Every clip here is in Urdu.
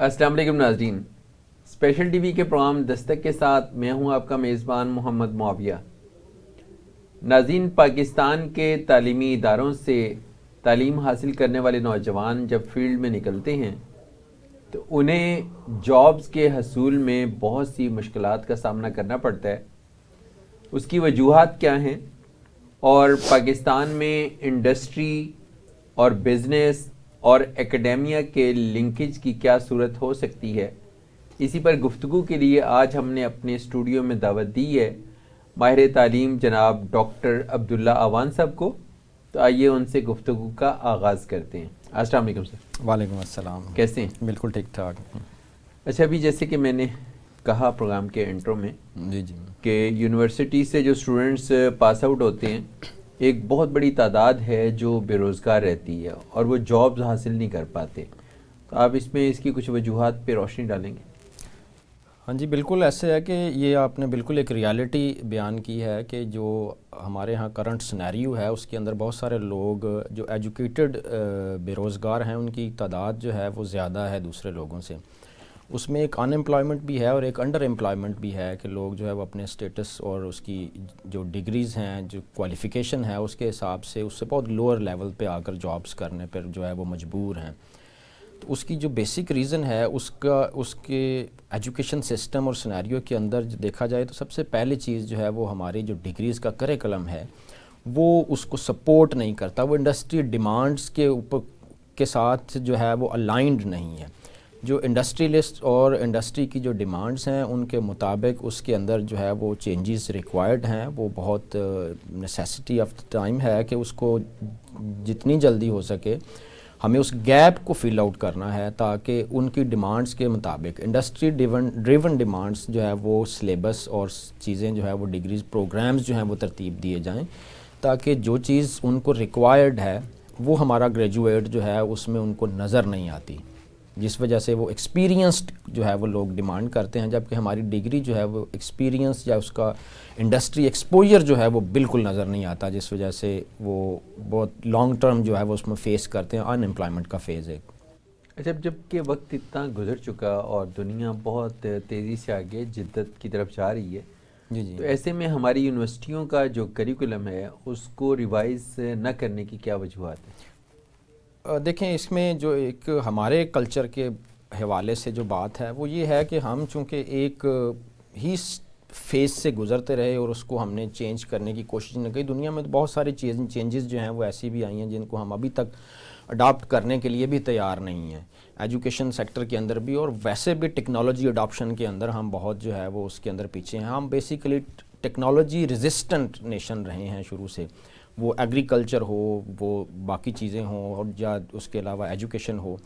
السلام علیکم ناظرین، اسپیشل ٹی وی کے پروگرام دستک کے ساتھ میں ہوں آپ کا میزبان محمد معاویہ۔ ناظرین، پاکستان کے تعلیمی اداروں سے تعلیم حاصل کرنے والے نوجوان جب فیلڈ میں نکلتے ہیں تو انہیں جابز کے حصول میں بہت سی مشکلات کا سامنا کرنا پڑتا ہے۔ اس کی وجوہات کیا ہیں اور پاکستان میں انڈسٹری اور بزنس اور اکیڈیمیا کے لنکیج کی کیا صورت ہو سکتی ہے، اسی پر گفتگو کے لیے آج ہم نے اپنے اسٹوڈیو میں دعوت دی ہے ماہر تعلیم جناب ڈاکٹر عبداللہ اعوان صاحب کو۔ تو آئیے ان سے گفتگو کا آغاز کرتے ہیں۔ السلام علیکم سر۔ وعلیکم السلام۔ کیسے ہیں؟ بالکل ٹھیک ٹھاک۔ اچھا، ابھی جیسے کہ میں نے کہا پروگرام کے انٹرو میں جی کہ یونیورسٹی سے جو اسٹوڈنٹس پاس آؤٹ ہوتے ہیں، ایک بہت بڑی تعداد ہے جو بے روزگار رہتی ہے اور وہ جابز حاصل نہیں کر پاتے۔ تو آپ اس میں اس کی کچھ وجوہات پہ روشنی ڈالیں گے؟ ہاں جی، بالکل ایسے ہے کہ یہ آپ نے بالکل ایک ریالٹی بیان کی ہے کہ جو ہمارے ہاں کرنٹ سنیریو ہے اس کے اندر بہت سارے لوگ جو ایجوکیٹڈ بے روزگار ہیں، ان کی تعداد جو ہے وہ زیادہ ہے دوسرے لوگوں سے۔ اس میں ایک ان امپلائمنٹ بھی ہے اور ایک انڈر امپلائمنٹ بھی ہے کہ لوگ جو ہے وہ اپنے اسٹیٹس اور اس کی جو ڈگریز ہیں، جو کوالیفیکیشن ہے، اس کے حساب سے اس سے بہت لوور لیول پہ آ کر جابس کرنے پر جو ہے وہ مجبور ہیں۔ تو اس کی جو بیسک ریزن ہے اس کے ایجوکیشن سسٹم اور سینیریو کے اندر جو دیکھا جائے تو سب سے پہلی چیز جو ہے وہ ہماری جو ڈگریز کا کریکلم ہے وہ اس کو سپورٹ نہیں کرتا، وہ انڈسٹری ڈیمانڈز کے اوپر کے ساتھ جو ہے وہ الائنڈ نہیں ہے۔ جو انڈسٹریلسٹ اور انڈسٹری کی جو ڈیمانڈز ہیں ان کے مطابق اس کے اندر جو ہے وہ چینجز ریکوائرڈ ہیں، وہ بہت نیسیسٹی آف ٹائم ہے کہ اس کو جتنی جلدی ہو سکے ہمیں اس گیپ کو فل آؤٹ کرنا ہے تاکہ ان کی ڈیمانڈز کے مطابق انڈسٹری ڈریون ڈیمانڈز جو ہے وہ سلیبس اور چیزیں جو ہے وہ ڈگریز پروگرامز جو ہیں وہ ترتیب دیے جائیں تاکہ جو چیز ان کو ریکوائرڈ ہے وہ ہمارا گریجویٹ جو ہے اس میں ان کو نظر نہیں آتی، جس وجہ سے وہ ایکسپیرینسڈ جو ہے وہ لوگ ڈیمانڈ کرتے ہیں، جبکہ ہماری ڈگری جو ہے وہ ایکسپیرینس یا اس کا انڈسٹری ایکسپوجر جو ہے وہ بالکل نظر نہیں آتا، جس وجہ سے وہ بہت لانگ ٹرم جو ہے وہ اس میں فیس کرتے ہیں ان امپلائمنٹ کا فیز ہے۔ اچھا، جب کہ وقت اتنا گزر چکا اور دنیا بہت تیزی سے آگے جدت کی طرف جا رہی ہے، جی تو ایسے میں ہماری یونیورسٹیوں کا جو کریکولم ہے اس کو ریوائز نہ کرنے کی کیا وجوہات ہیں؟ دیکھیں، اس میں جو ایک ہمارے کلچر کے حوالے سے جو بات ہے وہ یہ ہے کہ ہم چونکہ ایک ہی فیز سے گزرتے رہے اور اس کو ہم نے چینج کرنے کی کوشش نہ کی۔ دنیا میں تو بہت ساری چینجز جو ہیں وہ ایسی بھی آئی ہیں جن کو ہم ابھی تک اڈاپٹ کرنے کے لیے بھی تیار نہیں ہیں، ایجوکیشن سیکٹر کے اندر بھی اور ویسے بھی ٹیکنالوجی اڈاپشن کے اندر ہم بہت جو ہے وہ اس کے اندر پیچھے ہیں۔ ہم بیسیکلی ٹیکنالوجی ریزسٹنٹ نیشن رہے ہیں شروع سے، وہ ایگریکلچر ہو، وہ باقی چیزیں ہوں اور یا اس کے علاوہ ایجوکیشن ہو۔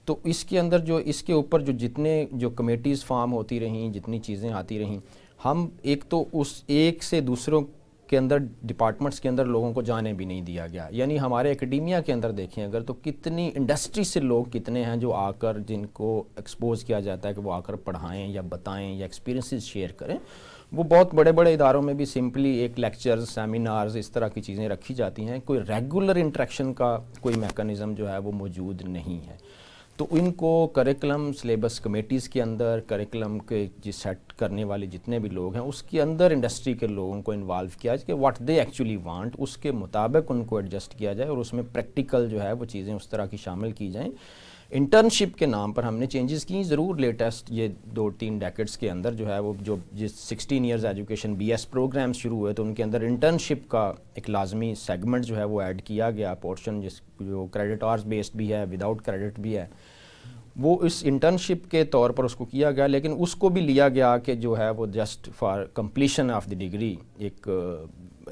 تو اس کے اندر جو اس کے اوپر جو جتنے جو کمیٹیز فارم ہوتی رہیں، جتنی چیزیں آتی رہیں، ہم ایک تو اس ایک سے دوسروں کے اندر ڈپارٹمنٹس کے اندر لوگوں کو جانے بھی نہیں دیا گیا۔ یعنی ہمارے اکیڈیمیا کے اندر دیکھیں اگر تو کتنی انڈسٹری سے لوگ کتنے ہیں جو آ کر جن کو ایکسپوز کیا جاتا ہے کہ وہ آ کر پڑھائیں یا بتائیں یا ایکسپیرینسز شیئر کریں۔ وہ بہت بڑے بڑے اداروں میں بھی سمپلی ایک لیکچرز، سیمینارز، اس طرح کی چیزیں رکھی جاتی ہیں، کوئی ریگولر انٹریکشن کا کوئی میکانزم جو ہے وہ موجود نہیں ہے۔ تو ان کو کریکلم سلیبس کمیٹیز کے اندر، کریکلم کے سیٹ کرنے والے جتنے بھی لوگ ہیں اس کے اندر انڈسٹری کے لوگوں کو انوالو کیا جائے کہ واٹ دے ایکچولی وانٹ، اس کے مطابق ان کو ایڈجسٹ کیا جائے اور اس میں پریکٹیکل جو ہے وہ چیزیں اس طرح کی شامل کی جائیں۔ انٹرنشپ کے نام پر ہم نے چینجز کی ضرور، لیٹسٹ یہ 2-3 ڈیکڈز کے اندر جو ہے وہ جو جس 16 years education B S programmes شروع ہوئے تو ان کے اندر انٹرنشپ کا ایک لازمی سیگمنٹ جو ہے وہ ایڈ کیا گیا، پورشن جس جو کریڈٹ آورز بیسڈ بھی ہے، وداؤٹ کریڈٹ بھی ہے، وہ اس انٹرنشپ کے طور پر اس کو کیا گیا، لیکن اس کو بھی لیا گیا کہ جو ہے وہ just for completion of the degree ایک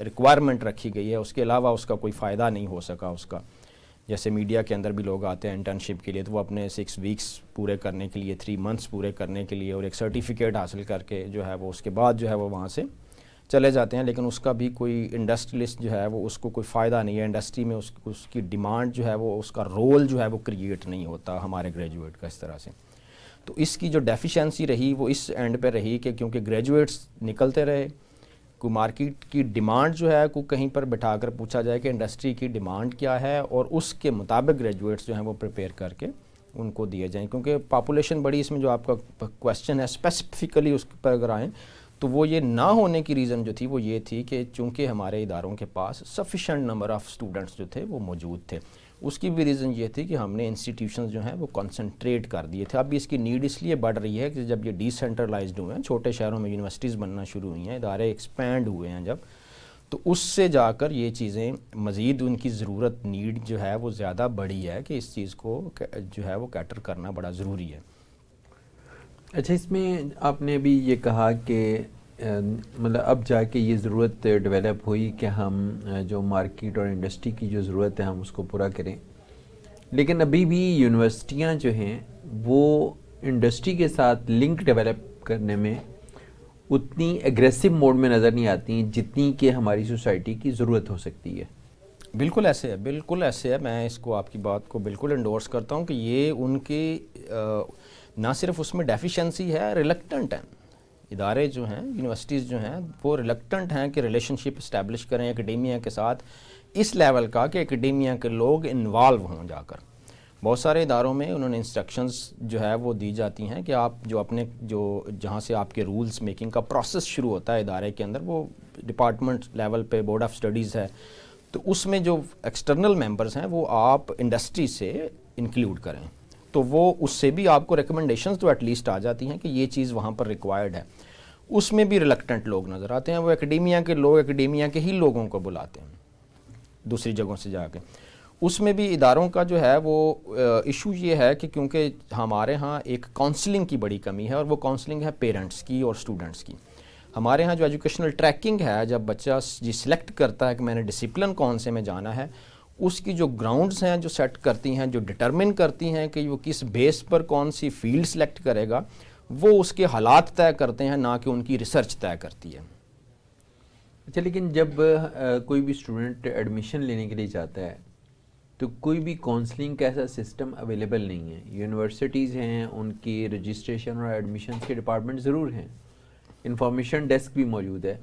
ریکوائرمنٹ رکھی گئی ہے، اس کے علاوہ اس کا کوئی فائدہ نہیں ہو سکا اس کا۔ جیسے میڈیا کے اندر بھی لوگ آتے ہیں انٹرنشپ کے لیے تو وہ اپنے 6 ویکس پورے کرنے کے لیے، 3 منتھس پورے کرنے کے لیے اور ایک سرٹیفکیٹ حاصل کر کے جو ہے وہ اس کے بعد جو ہے وہ وہاں سے چلے جاتے ہیں، لیکن اس کا بھی کوئی انڈسٹریلسٹ جو ہے وہ اس کو کوئی فائدہ نہیں ہے، انڈسٹری میں اس کی ڈیمانڈ جو ہے وہ اس کا رول جو ہے وہ کریٹ نہیں ہوتا ہمارے گریجویٹ کا اس طرح سے۔ تو اس کی جو ڈیفیشنسی رہی وہ اس اینڈ پہ رہی کہ کیونکہ گریجویٹس نکلتے رہے، کوئی مارکیٹ کی ڈیمانڈ جو ہے کو کہیں پر بٹھا کر پوچھا جائے کہ انڈسٹری کی ڈیمانڈ کیا ہے اور اس کے مطابق گریجویٹس جو ہیں وہ پریپیئر کر کے ان کو دیے جائیں، کیونکہ پاپولیشن بڑی، اس میں جو آپ کا کویشچن ہے اسپیسیفکلی اس پر اگر آئیں تو وہ یہ نہ ہونے کی ریزن جو تھی وہ یہ تھی کہ چونکہ ہمارے اداروں کے پاس سفیشینٹ نمبر آف اسٹوڈنٹس جو تھے وہ موجود تھے. اس کی بھی ریزن یہ تھی کہ ہم نے انسٹیٹیوشنز جو ہیں وہ کنسنٹریٹ کر دیے تھے. اب بھی اس کی نیڈ اس لیے بڑھ رہی ہے کہ جب یہ ڈی سینٹرلائزڈ ہوئے ہیں، چھوٹے شہروں میں یونیورسٹیز بننا شروع ہوئی ہیں، ادارے ایکسپینڈ ہوئے ہیں جب، تو اس سے جا کر یہ چیزیں مزید ان کی ضرورت، نیڈ جو ہے وہ زیادہ بڑی ہے کہ اس چیز کو جو ہے وہ کیٹر کرنا بڑا ضروری ہے. اچھا، اس میں آپ نے بھی یہ کہا کہ مطلب اب جا کے یہ ضرورت ڈیولپ ہوئی کہ ہم جو مارکیٹ اور انڈسٹری کی جو ضرورت ہے ہم اس کو پورا کریں، لیکن ابھی بھی یونیورسٹیاں جو ہیں وہ انڈسٹری کے ساتھ لنک ڈیولپ کرنے میں اتنی ایگریسو موڈ میں نظر نہیں آتی ہیں جتنی کہ ہماری سوسائٹی کی ضرورت ہو سکتی ہے. بالکل ایسے ہے، بالکل ایسے ہے. میں اس کو آپ کی بات کو بالکل انڈورس کرتا ہوں کہ یہ ان کی نہ صرف اس میں ڈیفیشنسی ہے، ریلکٹنٹ ہیں ادارے جو ہیں، یونیورسٹیز جو ہیں وہ ریلکٹنٹ ہیں کہ ریلیشن شپ اسٹیبلش کریں اکیڈیمیا کے ساتھ اس لیول کا کہ اکیڈیمیا کے لوگ انوالو ہوں جا کر. بہت سارے اداروں میں انہوں نے انسٹرکشنز جو ہے وہ دی جاتی ہیں کہ آپ جو اپنے جو جہاں سے آپ کے رولز میکنگ کا پروسیس شروع ہوتا ہے ادارے کے اندر، وہ ڈپارٹمنٹ لیول پہ بورڈ آف اسٹڈیز ہے، تو اس میں جو ایکسٹرنل ممبرز ہیں وہ آپ انڈسٹری سے انکلیوڈ کریں، تو وہ اس سے بھی آپ کو ریکمنڈیشنز تو ایٹ لیسٹ آ جاتی ہیں کہ یہ چیز وہاں پر ریکوائرڈ ہے. اس میں بھی ریلکٹنٹ لوگ نظر آتے ہیں، وہ اکیڈیمیا کے لوگ اکیڈیمیا کے ہی لوگوں کو بلاتے ہیں دوسری جگہوں سے جا کے. اس میں بھی اداروں کا جو ہے وہ ایشو یہ ہے کہ کیونکہ ہمارے ہاں ایک کاؤنسلنگ کی بڑی کمی ہے، اور وہ کاؤنسلنگ ہے پیرنٹس کی اور اسٹوڈنٹس کی. ہمارے ہاں جو ایجوکیشنل ٹریکنگ ہے، جب بچہ سلیکٹ کرتا ہے کہ میں نے ڈسپلن کون سے میں جانا ہے، اس کی جو گراؤنڈز ہیں جو سیٹ کرتی ہیں، جو ڈٹرمن کرتی ہیں کہ وہ کس بیس پر کون سی فیلڈ سلیکٹ کرے گا، وہ اس کے حالات طے کرتے ہیں، نہ کہ ان کی ریسرچ طے کرتی ہے. اچھا، لیکن جب کوئی بھی اسٹوڈنٹ ایڈمیشن لینے کے لیے جاتا ہے تو کوئی بھی کاؤنسلنگ کا ایسا سسٹم اویلیبل نہیں ہے. یونیورسٹیز ہیں، ان کی رجسٹریشن اور ایڈمیشنز کے ڈپارٹمنٹ ضرور ہیں، انفارمیشن ڈیسک بھی موجود ہے،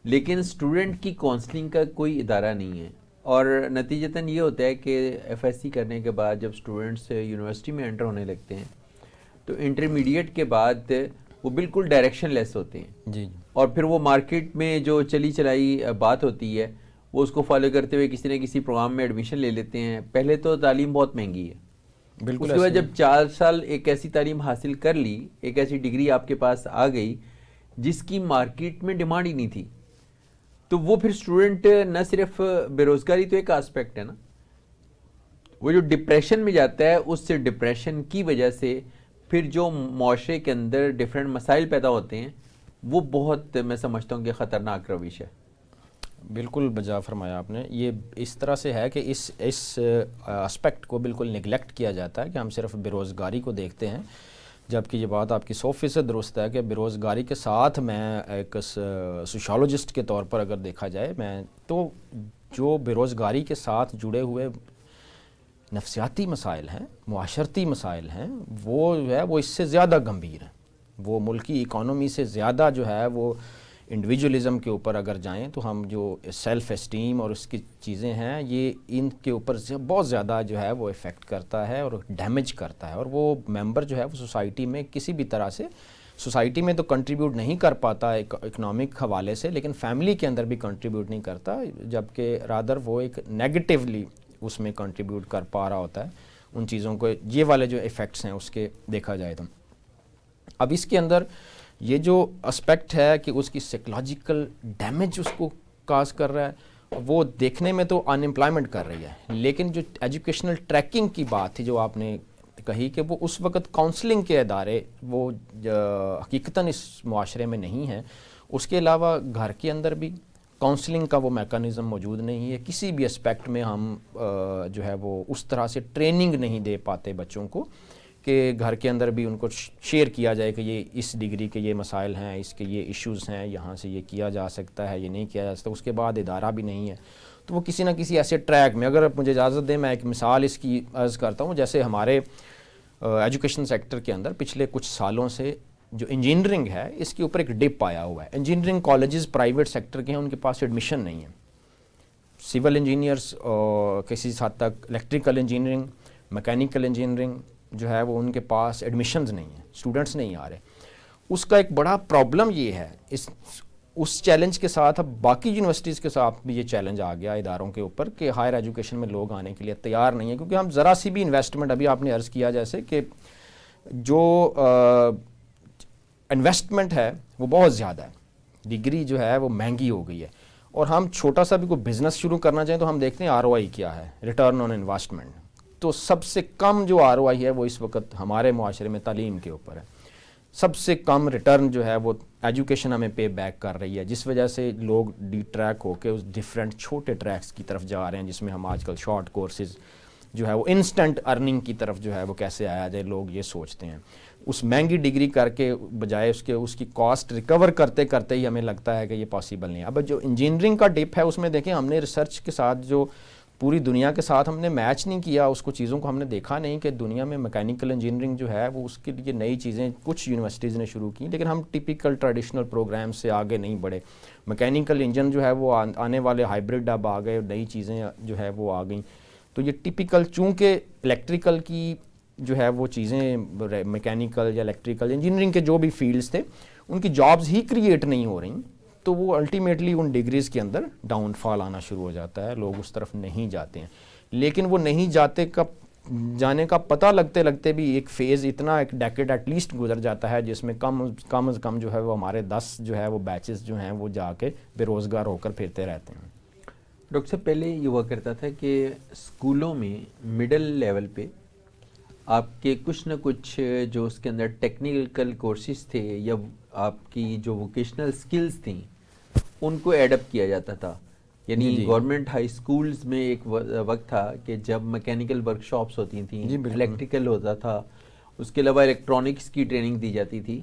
لیکن اسٹوڈنٹ کی کاؤنسلنگ کا کوئی ادارہ نہیں ہے. اور نتیجتاً یہ ہوتا ہے کہ ایف ایس سی کرنے کے بعد جب اسٹوڈنٹس یونیورسٹی میں انٹر ہونے لگتے ہیں تو انٹرمیڈیٹ کے بعد وہ بالکل ڈائریکشن لیس ہوتے ہیں. جی. اور پھر وہ مارکیٹ میں جو چلی چلائی بات ہوتی ہے وہ اس کو فالو کرتے ہوئے کسی نہ کسی پروگرام میں ایڈمیشن لے لیتے ہیں. پہلے تو تعلیم بہت مہنگی ہے، بالکل. اس کے بعد جب 4 سال ایک ایسی تعلیم حاصل کر لی، ایک ایسی ڈگری آپ کے پاس آ گئی جس کی مارکیٹ میں ڈیمانڈ ہی نہیں تھی، تو وہ پھر اسٹوڈنٹ نہ صرف بے روزگاری تو ایک آسپیکٹ ہے نا، وہ جو ڈپریشن میں جاتا ہے، اس سے ڈپریشن کی وجہ سے پھر جو معاشرے کے اندر ڈفرینٹ مسائل پیدا ہوتے ہیں، وہ بہت میں سمجھتا ہوں کہ خطرناک روش ہے. بالکل بجا فرمایا آپ نے. یہ اس طرح سے ہے کہ اس اسپیکٹ کو بالکل نگلیکٹ کیا جاتا ہے کہ ہم صرف بے روزگاری کو دیکھتے ہیں، جبکہ یہ بات آپ کی 100% درست ہے کہ بے روزگاری کے ساتھ میں ایک سوشالوجسٹ کے طور پر اگر دیکھا جائے میں تو جو بے روزگاری کے ساتھ جڑے ہوئے نفسیاتی مسائل ہیں، معاشرتی مسائل ہیں، وہ جو ہے وہ اس سے زیادہ گمبھیر ہیں. وہ ملکی اکانومی سے زیادہ جو ہے وہ انڈیویجولزم کے اوپر اگر جائیں تو ہم جو سیلف اسٹیم اور اس کی چیزیں ہیں، یہ ان کے اوپر بہت زیادہ جو ہے وہ افیکٹ کرتا ہے اور ڈیمیج کرتا ہے. اور وہ ممبر جو ہے وہ سوسائٹی میں کسی بھی طرح سے سوسائٹی میں تو کنٹریبیوٹ نہیں کر پاتا اکنامک حوالے سے، لیکن فیملی کے اندر بھی کنٹریبیوٹ نہیں کرتا، جبکہ رادر وہ ایک نیگیٹیولی اس میں کنٹریبیوٹ کر پا رہا ہوتا ہے ان چیزوں کو. یہ والے جو ایفیکٹس ہیں اس کے دیکھا جائے تو اب اس کے اندر یہ جو اسپیکٹ ہے کہ اس کی سائیکولوجیکل ڈیمیج اس کو کاز کر رہا ہے، وہ دیکھنے میں تو ان امپلائمنٹ کر رہی ہے. لیکن جو ایجوکیشنل ٹریکنگ کی بات تھی جو آپ نے کہی کہ وہ اس وقت کاؤنسلنگ کے ادارے وہ حقیقتاً اس معاشرے میں نہیں ہیں. اس کے علاوہ گھر کے اندر بھی کاؤنسلنگ کا وہ میکانزم موجود نہیں ہے. کسی بھی اسپیکٹ میں ہم جو ہے وہ اس طرح سے ٹریننگ نہیں دے پاتے بچوں کو کہ گھر کے اندر بھی ان کو شیئر کیا جائے کہ یہ اس ڈگری کے یہ مسائل ہیں، اس کے یہ ایشوز ہیں، یہاں سے یہ کیا جا سکتا ہے، یہ نہیں کیا جا سکتا. اس کے بعد ادارہ بھی نہیں ہے تو وہ کسی نہ کسی ایسے ٹریک میں، اگر مجھے اجازت دیں میں ایک مثال اس کی عرض کرتا ہوں. جیسے ہمارے ایجوکیشن سیکٹر کے اندر پچھلے کچھ سالوں سے جو انجینئرنگ ہے اس کے اوپر ایک ڈپ آیا ہوا ہے. انجینئرنگ کالجز پرائیویٹ سیکٹر کے ہیں، ان کے پاس ایڈمیشن نہیں ہے. سول انجینئرس، کسی حد تک الیکٹریکل انجینئرنگ، میکینیکل انجینئرنگ، جو ہے وہ ان کے پاس ایڈمیشنز نہیں ہیں, اسٹوڈنٹس نہیں آ رہے. اس کا ایک بڑا پرابلم یہ ہے, اس چیلنج کے ساتھ اب باقی یونیورسٹیز کے ساتھ بھی یہ چیلنج آ گیا اداروں کے اوپر کہ ہائر ایجوکیشن میں لوگ آنے کے لیے تیار نہیں ہیں, کیونکہ ہم ذرا سی بھی انویسٹمنٹ, ابھی آپ نے عرض کیا جیسے کہ جو انویسٹمنٹ ہے وہ بہت زیادہ ہے, ڈگری جو ہے وہ مہنگی ہو گئی ہے, اور ہم چھوٹا سا بھی کوئی بزنس شروع کرنا چاہیں تو ہم دیکھتے ہیں ROI کیا ہے, ریٹرن آن انویسٹمنٹ. تو سب سے کم جو ROI ہے وہ اس وقت ہمارے معاشرے میں تعلیم کے اوپر ہے. سب سے کم ریٹرن جو ہے وہ ایجوکیشن ہمیں پے بیک کر رہی ہے, جس وجہ سے لوگ ڈی ٹریک ہو کے اس ڈیفرنٹ چھوٹے ٹریکس کی طرف جا رہے ہیں, جس میں ہم آج کل شارٹ کورسز جو ہے وہ انسٹنٹ ارننگ کی طرف جو ہے وہ کیسے آیا جائے, لوگ یہ سوچتے ہیں. اس مہنگی ڈگری کر کے بجائے اس کی کاسٹ ریکور کرتے کرتے ہی ہمیں لگتا ہے کہ یہ پاسبل نہیں ہے. اب جو انجینئرنگ کا ڈپ ہے اس میں دیکھیں, ہم نے ریسرچ کے ساتھ جو پوری دنیا کے ساتھ ہم نے میچ نہیں کیا, اس کو چیزوں کو ہم نے دیکھا نہیں کہ دنیا میں میکینیکل انجینئرنگ جو ہے وہ اس کے لیے نئی چیزیں کچھ یونیورسٹیز نے شروع کی, لیکن ہم ٹپیکل ٹریڈیشنل پروگرام سے آگے نہیں بڑھے. میکینیکل انجن جو ہے وہ آنے والے ہائبرڈ اب آ گئے, نئی چیزیں جو ہے وہ آ گئیں. تو یہ ٹپیکل, چونکہ الیکٹریکل کی جو ہے وہ چیزیں, میکینیکل یا الیکٹریکل انجینئرنگ کے جو بھی فیلڈز تھے ان کی جابز ہی کریٹ نہیں ہو رہی, تو وہ الٹیمیٹلی ان ڈگریز کے اندر ڈاؤن فال آنا شروع ہو جاتا ہے, لوگ اس طرف نہیں جاتے ہیں. لیکن وہ نہیں جانے کا پتہ لگتے لگتے بھی ایک فیز, اتنا ایک ڈیکیڈ ایٹ لیسٹ گزر جاتا ہے جس میں کم از کم جو ہے وہ ہمارے 10 جو ہے وہ بیچز جو ہیں وہ جا کے بے روزگار ہو کر پھرتے رہتے ہیں. ڈاکٹر صاحب, پہلے یہ ہوا کرتا تھا کہ اسکولوں میں مڈل لیول پہ آپ کے کچھ نہ کچھ جو اس کے اندر ٹیکنیکل کورسز تھے یا آپ کی جو ووکیشنل سکلز تھیں ان کو ایڈ اپ کیا جاتا تھا. یعنی گورنمنٹ ہائی سکولز میں ایک وقت تھا کہ جب میکینیکل ورک شاپس ہوتی تھیں, الیکٹریکل ہوتا تھا, اس کے علاوہ الیکٹرانکس کی ٹریننگ دی جاتی تھی,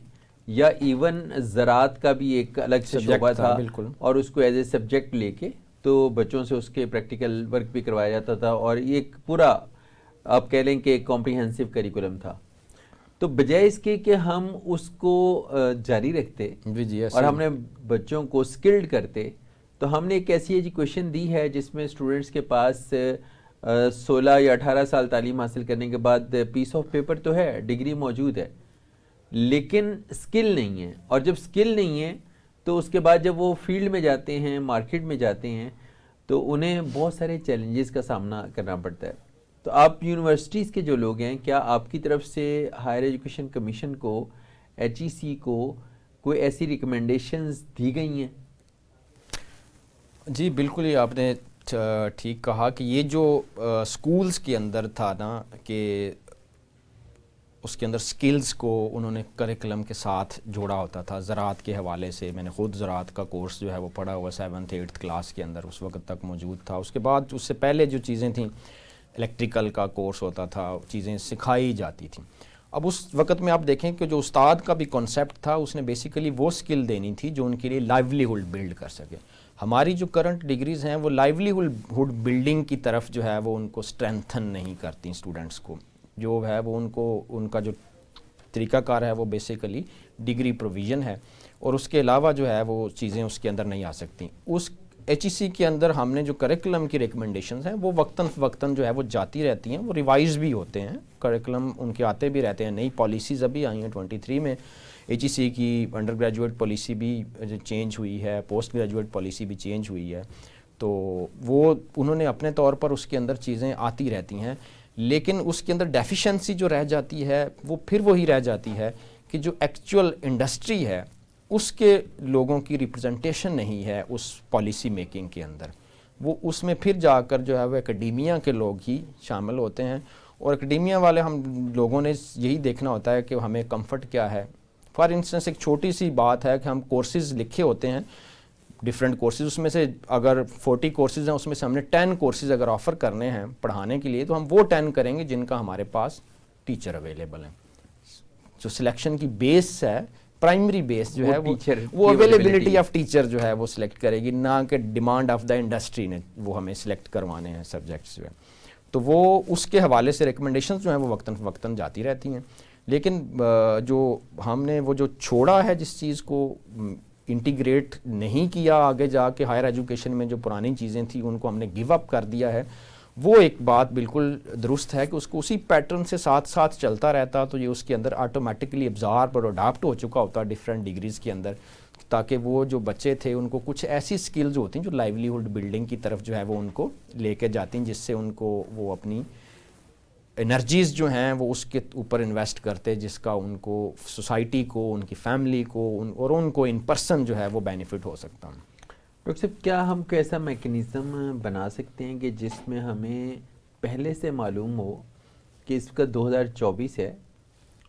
یا ایون زراعت کا بھی ایک الگ سے شعبہ تھا, اور اس کو ایز اے سبجیکٹ لے کے تو بچوں سے اس کے پریکٹیکل ورک بھی کروایا جاتا تھا, اور یہ ایک پورا آپ کہہ لیں کہ ایک کمپریہنسو کریکولم تھا. تو بجائے اس کے کہ ہم اس کو جاری رکھتے اور ہم نے بچوں کو سکلڈ کرتے, تو ہم نے ایک ایسی ایجوکیشن دی ہے جس میں اسٹوڈنٹس کے پاس 16 یا 18 سال تعلیم حاصل کرنے کے بعد پیس آف پیپر تو ہے, ڈگری موجود ہے, لیکن سکل نہیں ہے. اور جب سکل نہیں ہے تو اس کے بعد جب وہ فیلڈ میں جاتے ہیں, مارکیٹ میں جاتے ہیں, تو انہیں بہت سارے چیلنجز کا سامنا کرنا پڑتا ہے. تو آپ یونیورسٹیز کے جو لوگ ہیں, کیا آپ کی طرف سے ہائر ایجوکیشن کمیشن کو, HEC کو کوئی ایسی ریکمنڈیشنز دی گئی ہیں؟ جی بالکل, یہ آپ نے ٹھیک کہا کہ یہ جو اسکولز کے اندر تھا نا کہ اس کے اندر سکلز کو انہوں نے کریکلم کے ساتھ جوڑا ہوتا تھا. زراعت کے حوالے سے میں نے خود زراعت کا کورس جو ہے وہ پڑھا ہوا 7th 8th کلاس کے اندر اس وقت تک موجود تھا. اس کے بعد اس سے پہلے جو چیزیں تھیں, الیکٹریکل کا کورس ہوتا تھا, چیزیں سکھائی جاتی تھیں. اب اس وقت میں آپ دیکھیں کہ جو استاد کا بھی کانسیپٹ تھا, اس نے بیسیکلی وہ سکل دینی تھی جو ان کے لیے لائیولیہڈ بلڈ کر سکے. ہماری جو کرنٹ ڈگریز ہیں وہ لائیولیہڈ بلڈنگ کی طرف جو ہے وہ ان کو اسٹرینتھن نہیں کرتی اسٹوڈنٹس کو. جو ہے وہ ان کا جو طریقہ کار ہے وہ بیسیکلی ڈگری پروویژن ہے, اور اس کے علاوہ جو ہے وہ چیزیں اس کے اندر نہیں آ سکتی. اس HEC کے اندر ہم نے جو کریکولم کی ریکمنڈیشنز ہیں وہ وقتاً جو ہے وہ جاتی رہتی ہیں, وہ ریوائز بھی ہوتے ہیں, کریکولم ان کے آتے بھی رہتے ہیں. نئی پالیسیز ابھی آئی ہیں 23 میں, HEC کی انڈر گریجویٹ پالیسی بھی چینج ہوئی ہے, پوسٹ گریجویٹ پالیسی بھی چینج ہوئی ہے. تو وہ انہوں نے اپنے طور پر اس کے اندر چیزیں آتی رہتی ہیں, لیکن اس کے اندر ڈیفیشنسی جو رہ جاتی ہے وہ پھر وہی رہ جاتی ہے کہ جو ایکچوئل انڈسٹری ہے اس کے لوگوں کی ریپرزنٹیشن نہیں ہے اس پالیسی میکنگ کے اندر. وہ اس میں پھر جا کر جو ہے وہ اکیڈیمیا کے لوگ ہی شامل ہوتے ہیں, اور اکیڈیمیا والے ہم لوگوں نے یہی دیکھنا ہوتا ہے کہ ہمیں کمفرٹ کیا ہے. فار انسٹنس ایک چھوٹی سی بات ہے کہ ہم کورسز لکھے ہوتے ہیں, ڈفرینٹ کورسز, اس میں سے اگر 40 کورسز ہیں اس میں سے ہم نے 10 کورسز اگر آفر کرنے ہیں پڑھانے کے لیے, تو ہم وہ 10 کریں گے جن کا ہمارے پاس ٹیچر اویلیبل ہیں. جو سلیکشن کی بیس ہے, پرائمری بیس جو ہے وہ اویلیبلٹی آف ٹیچر جو ہے وہ سلیکٹ کرے گی, نہ کہ ڈیمانڈ آف دا انڈسٹری نے وہ ہمیں سلیکٹ کروانے ہیں سبجیکٹس جو ہے. تو وہ اس کے حوالے سے ریکمنڈیشنز جو ہیں وہ وقتاً جاتی رہتی ہیں. لیکن جو ہم نے وہ جو چھوڑا ہے جس چیز کو انٹیگریٹ نہیں کیا آگے جا کے ہائر ایجوکیشن میں, جو پرانی چیزیں تھیں ان کو ہم نے گیو اپ کر دیا ہے, وہ ایک بات بالکل درست ہے کہ اس کو اسی پیٹرن سے ساتھ ساتھ چلتا رہتا تو یہ اس کے اندر آٹومیٹکلی ابزارب اور اڈاپٹ ہو چکا ہوتا ڈفرینٹ ڈگریز کے اندر، تاکہ وہ جو بچے تھے ان کو کچھ ایسی سکلز ہوتی ہیں جو لائیولیہڈ بلڈنگ کی طرف جو ہے وہ ان کو لے کے جاتی ہیں، جس سے ان کو وہ اپنی انرجیز جو ہیں وہ اس کے اوپر انویسٹ کرتے، جس کا ان کو سوسائٹی کو، ان کی فیملی کو اور ان کو ان پرسن جو ہے وہ بینیفٹ ہو سکتا ہے۔ ڈاکٹر صاحب کیا ہم کوئی ایسا میکنزم بنا سکتے ہیں کہ جس میں ہمیں پہلے سے معلوم ہو کہ اس کا 2024 ہے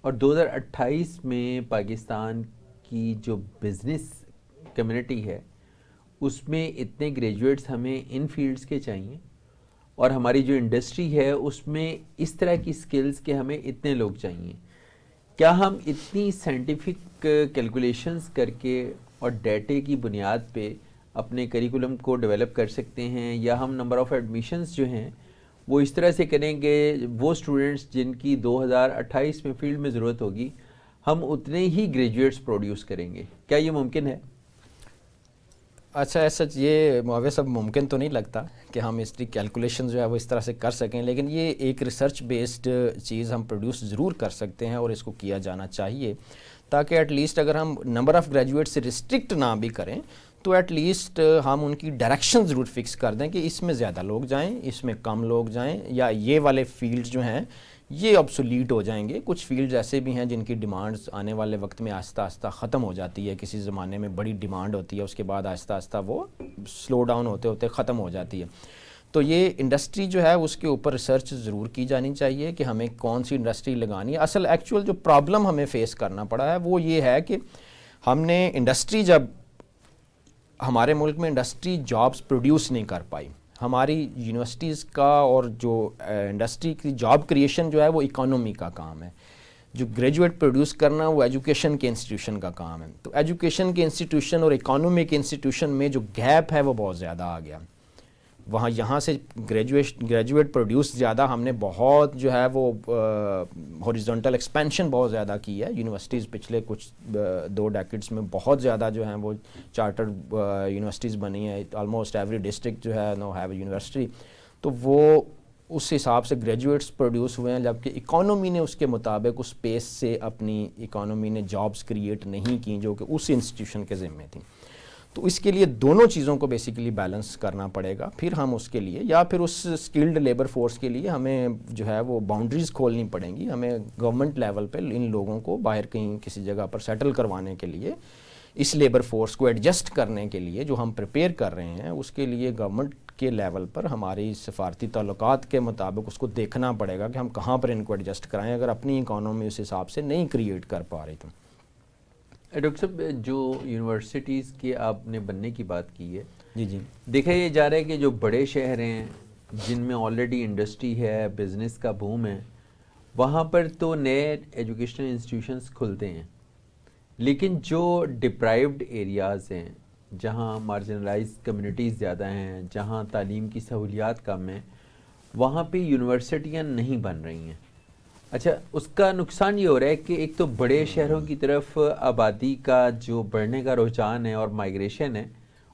اور 2028 میں پاکستان کی جو بزنس کمیونٹی ہے اس میں اتنے گریجویٹس ہمیں ان فیلڈز کے چاہیے، اور ہماری جو انڈسٹری ہے اس میں اس طرح کی سکلز کے ہمیں اتنے لوگ چاہیے؟ کیا ہم اتنی سائنٹیفک کیلکولیشنز کر کے اور ڈیٹے کی بنیاد پہ اپنے کریکولم کو ڈیولپ کر سکتے ہیں، یا ہم نمبر آف ایڈمیشنز جو ہیں وہ اس طرح سے کریں کہ وہ اسٹوڈنٹس جن کی 2028 میں فیلڈ میں ضرورت ہوگی ہم اتنے ہی گریجویٹس پروڈیوس کریں گے؟ کیا یہ ممکن ہے؟ اچھا، ایسا یہ معاویہ صاحب ممکن تو نہیں لگتا کہ ہم اس کی کیلکولیشن جو ہے وہ اس طرح سے کر سکیں، لیکن یہ ایک ریسرچ بیسڈ چیز ہم پروڈیوس ضرور کر سکتے ہیں اور اس کو کیا جانا چاہیے، تاکہ ایٹ لیسٹ اگر ہم نمبر آف گریجویٹ سے ریسٹرکٹ نہ بھی کریں تو ایٹ لیسٹ ہم ان کی ڈائریکشن ضرور فکس کر دیں کہ اس میں زیادہ لوگ جائیں، اس میں کم لوگ جائیں، یا یہ والے فیلڈ جو ہیں یہ obsolete ہو جائیں گے۔ کچھ فیلڈز ایسے بھی ہیں جن کی ڈیمانڈز آنے والے وقت میں آہستہ آہستہ ختم ہو جاتی ہے، کسی زمانے میں بڑی ڈیمانڈ ہوتی ہے، اس کے بعد آہستہ آہستہ وہ سلو ڈاؤن ہوتے ہوتے ختم ہو جاتی ہے۔ تو یہ انڈسٹری جو ہے اس کے اوپر ریسرچ ضرور کی جانی چاہیے کہ ہمیں کون سی انڈسٹری لگانی ہے۔ اصل ایکچوئل جو پرابلم ہمیں فیس کرنا پڑا ہے وہ یہ ہے کہ ہم نے انڈسٹری، جب ہمارے ملک میں انڈسٹری جابز پروڈیوس نہیں کر پائی، ہماری یونیورسٹیز کا اور جو انڈسٹری کی جاب کریشن جو ہے وہ اکانومی کا کام ہے، جو گریجویٹ پروڈیوس کرنا وہ ایجوکیشن کے انسٹیٹیوشن کا کام ہے۔ تو ایجوکیشن کے انسٹیٹیوشن اور اکانومی کے انسٹیٹیوشن میں جو گیپ ہے وہ بہت زیادہ آ گیا، وہاں یہاں سے گریجویٹ پروڈیوس زیادہ ہم نے بہت جو ہے وہ ہاریزونٹل ایکسپینشن بہت زیادہ کی ہے یونیورسٹیز پچھلے کچھ 2 ڈیکیڈس میں، بہت زیادہ جو ہیں وہ چارٹرڈ یونیورسٹیز بنی ہیں، آلموسٹ ایوری ڈسٹرکٹ جو ہے نو ہیو اے یونیورسٹی۔ تو وہ اس حساب سے گریجویٹس پروڈیوس ہوئے ہیں، جبکہ اکانومی نے اس کے مطابق اس پیس سے اپنی اکانومی نے جابز کریٹ نہیں کی جو کہ اس انسٹیٹیوشن کے ذمے تھیں۔ تو اس کے لیے دونوں چیزوں کو بیسیکلی بیلنس کرنا پڑے گا، پھر ہم اس کے لیے یا پھر اس اسکلڈ لیبر فورس کے لیے ہمیں جو ہے وہ باؤنڈریز کھولنی پڑیں گی، ہمیں گورنمنٹ لیول پہ ان لوگوں کو باہر کہیں کسی جگہ پر سیٹل کروانے کے لیے، اس لیبر فورس کو ایڈجسٹ کرنے کے لیے جو ہم پریپیئر کر رہے ہیں، اس کے لیے گورنمنٹ کے لیول پر ہماری سفارتی تعلقات کے مطابق اس کو دیکھنا پڑے گا کہ ہم کہاں پر ان کو ایڈجسٹ کرائیں اگر اپنی اکانومی اس حساب سے نہیں کریٹ کر پا رہی۔ تو ڈاکٹر صاحب جو یونیورسٹیز کے آپ نے بننے کی بات کی ہے، جی دیکھا یہ جا رہا ہے کہ جو بڑے شہر ہیں جن میں آلریڈی انڈسٹری ہے، بزنس کا بوم ہے، وہاں پر تو نئے ایجوکیشنل انسٹیٹیوشنز کھلتے ہیں، لیکن جو ڈپرائیوڈ ایریاز ہیں، جہاں مارجنلائز کمیونٹیز زیادہ ہیں، جہاں تعلیم کی سہولیات کم ہیں، وہاں پہ یونیورسٹیاں نہیں بن رہی ہیں۔ اچھا، اس کا نقصان یہ ہو رہا ہے کہ ایک تو بڑے شہروں کی طرف آبادی کا جو بڑھنے کا رجحان ہے اور مائیگریشن ہے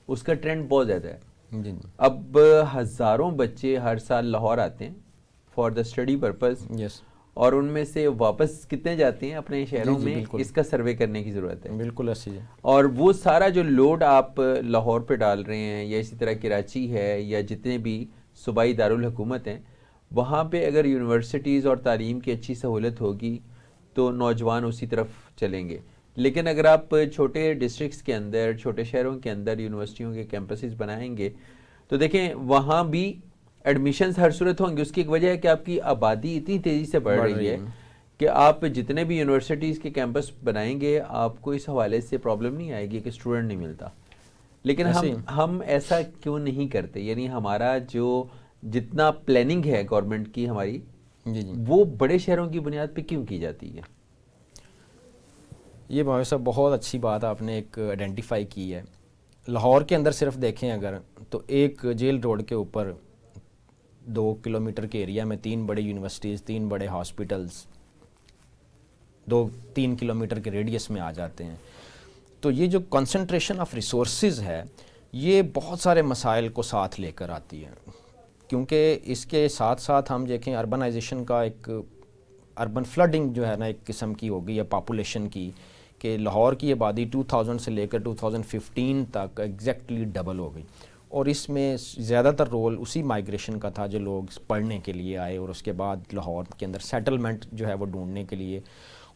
اس کا ٹرینڈ بہت زیادہ ہے۔ جی اب ہزاروں بچے ہر سال لاہور آتے ہیں فار دا اسٹڈی پرپز، اور ان میں سے واپس کتنے جاتے ہیں اپنے شہروں میں، اس کا سروے کرنے کی ضرورت ہے۔ بالکل ایسی ہے، اور وہ سارا جو لوڈ آپ لاہور پہ ڈال رہے ہیں، یا اسی طرح کراچی ہے، یا جتنے بھی صوبائی دارالحکومت ہیں، وہاں پہ اگر یونیورسٹیز اور تعلیم کی اچھی سہولت ہوگی تو نوجوان اسی طرف چلیں گے۔ لیکن اگر آپ چھوٹے ڈسٹرکٹس کے اندر، چھوٹے شہروں کے اندر یونیورسٹیوں کے کیمپسز بنائیں گے تو دیکھیں وہاں بھی ایڈمیشنز ہر صورت ہوں گے۔ اس کی ایک وجہ ہے کہ آپ کی آبادی اتنی تیزی سے بڑھ رہی ہے کہ آپ جتنے بھی یونیورسٹیز کے کیمپس بنائیں گے آپ کو اس حوالے سے پرابلم نہیں آئے گی کہ اسٹوڈنٹ نہیں ملتا۔ لیکن ہم ایسا کیوں نہیں کرتے؟ یعنی ہمارا جو جتنا پلاننگ ہے گورنمنٹ کی ہماری، وہ بڑے شہروں کی بنیاد پہ کیوں کی جاتی ہے؟ یہ بھائی صاحب بہت اچھی بات آپ نے ایک آئیڈینٹیفائی کی ہے۔ لاہور کے اندر صرف دیکھیں اگر تو ایک جیل روڈ کے اوپر 2 کلومیٹر کے ایریا میں 3 بڑے یونیورسٹیز، 3 بڑے ہاسپٹلز 2-3 کلومیٹر کے ریڈیس میں آ جاتے ہیں۔ تو یہ جو کنسنٹریشن آف ریسورسز ہے یہ بہت سارے مسائل کو ساتھ لے کر آتی ہے کیونکہ اس کے ساتھ ساتھ ہم دیکھیں اربنائزیشن کا ایک اربن فلڈنگ جو ہے نا ایک قسم کی ہو گئی ہے پاپولیشن کی، کہ لاہور کی آبادی 2000 سے لے کر 2015 تک ایگزیکٹلی ڈبل ہو گئی، اور اس میں زیادہ تر رول اسی مائیگریشن کا تھا جو لوگ پڑھنے کے لیے آئے اور اس کے بعد لاہور کے اندر سیٹلمنٹ جو ہے وہ ڈھونڈنے کے لیے.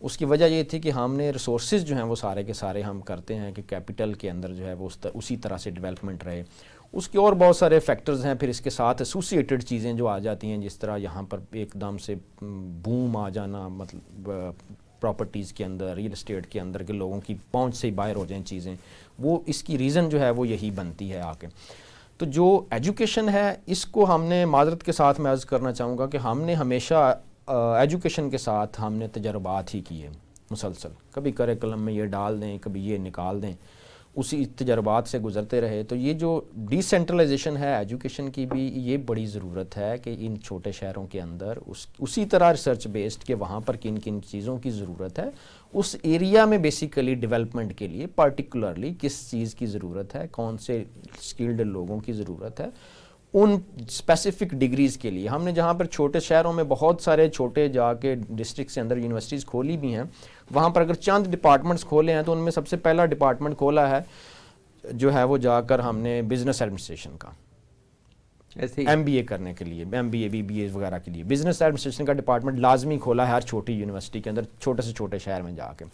اس کی وجہ یہ تھی کہ ہم نے ریسورسز جو ہیں وہ سارے کے سارے ہم کرتے ہیں کہ کیپٹل کے اندر جو ہے وہ اسی طرح سے ڈیولپمنٹ رہے. اس کے اور بہت سارے فیکٹرز ہیں، پھر اس کے ساتھ ایسوسیٹڈ چیزیں جو آ جاتی ہیں، جس طرح یہاں پر ایک دم سے بوم آ جانا، مطلب پراپرٹیز کے اندر، ریل اسٹیٹ کے اندر، کہ لوگوں کی پہنچ سے ہی باہر ہو جائیں چیزیں، وہ اس کی ریزن جو ہے وہ یہی بنتی ہے آ کے. تو جو ایجوکیشن ہے اس کو ہم نے معذرت کے ساتھ میں عرض کرنا چاہوں گا کہ ہم نے ہمیشہ ایجوکیشن کے ساتھ ہم نے تجربات ہی کیے مسلسل، کبھی کریکلم میں یہ ڈال دیں، کبھی یہ نکال دیں، اسی تجربات سے گزرتے رہے. تو یہ جو ڈی سینٹرلائزیشن ہے ایجوکیشن کی بھی، یہ بڑی ضرورت ہے کہ ان چھوٹے شہروں کے اندر اسی طرح ریسرچ بیسڈ کہ وہاں پر کن کن چیزوں کی ضرورت ہے، اس ایریا میں بیسیکلی ڈیولپمنٹ کے لیے پارٹیکولرلی کس چیز کی ضرورت ہے، کون سے اسکلڈ لوگوں کی ضرورت ہے ان اسپیسیفک ڈگریز کے لیے. ہم نے جہاں پر چھوٹے شہروں میں بہت سارے چھوٹے جا کے ڈسٹرکٹ سے اندر یونیورسٹیز کھولی بھی ہیں، وہاں پر اگر چند ڈپارٹمنٹس کھولے ہیں تو ان میں سب سے پہلا ڈپارٹمنٹ کھولا ہے جو ہے وہ جا کر ہم نے بزنس ایڈمنسٹریشن کا، ایم بی اے کرنے کے لیے، M B A B B A وغیرہ کے لیے بزنس ایڈمنسٹریشن کا ڈپارٹمنٹ لازمی کھولا ہے ہر چھوٹی یونیورسٹی کے اندر، چھوٹے سے چھوٹے شہر میں جا کے.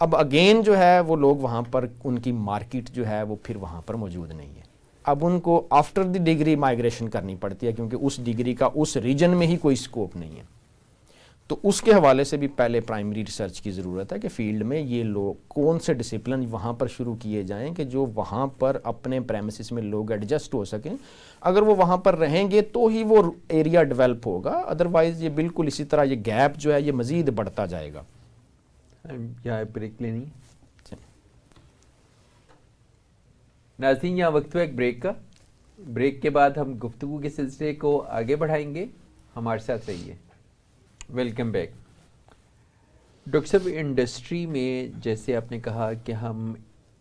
اب اگین جو ہے وہ لوگ وہاں پر ان کی مارکیٹ جو ہے وہ پھر وہاں پر موجود نہیں ہے. اب ان کو آفٹر دی ڈگری مائیگریشن کرنی پڑتی ہے کیونکہ اس ڈگری کا اس ریجن میں ہی کوئی اسکوپ نہیں ہے. تو اس کے حوالے سے بھی پہلے پرائمری ریسرچ کی ضرورت ہے کہ فیلڈ میں یہ لوگ کون سے ڈسپلن وہاں پر شروع کیے جائیں کہ جو وہاں پر اپنے پریمیسز میں لوگ ایڈجسٹ ہو سکیں. اگر وہ وہاں پر رہیں گے تو ہی وہ ایریا ڈیولپ ہوگا، ادروائز یہ بالکل اسی طرح یہ گیپ جو ہے یہ مزید بڑھتا جائے گا. کیا بریک لینی ناظرین؟ یہاں وقت ہوا ایک بریک کا. بریک کے بعد ہم گفتگو کے سلسلے کو آگے بڑھائیں گے، ہمارے ساتھ رہیے. Welcome back. ڈاکٹر صاحب، انڈسٹری میں جیسے آپ نے کہا کہ ہم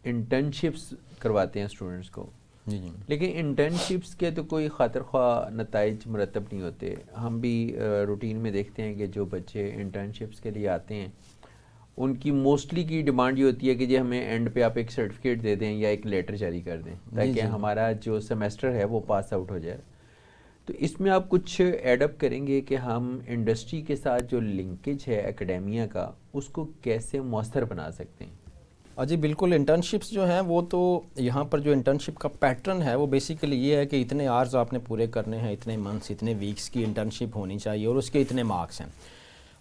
انٹرنشپس کرواتے ہیں اسٹوڈنٹس کو، جی لیکن انٹرنشپس کے تو کوئی خاطر خواہ نتائج مرتب نہیں ہوتے. ہم بھی روٹین میں دیکھتے ہیں کہ جو بچے انٹرنشپس کے لیے آتے ہیں ان کی موسٹلی کی ڈیمانڈ یہ ہوتی ہے کہ جی ہمیں اینڈ پہ آپ ایک سرٹیفکیٹ دے دیں یا ایک لیٹر جاری کر دیں تاکہ ہمارا جو سیمیسٹر ہے وہ پاس آؤٹ ہو جائے. تو اس میں آپ کچھ ایڈ اپ کریں گے کہ ہم انڈسٹری کے ساتھ جو لنکیج ہے اکیڈیمیا کا اس کو کیسے مؤثر بنا سکتے ہیں؟ جی بالکل. انٹرنشپس جو ہیں وہ تو یہاں پر جو انٹرنشپ کا پیٹرن ہے وہ بیسیکلی یہ ہے کہ اتنے آورز آپ نے پورے کرنے ہیں، اتنے منتھس، اتنے ویکس کی انٹرنشپ ہونی چاہیے اور اس کے اتنے مارکس ہیں.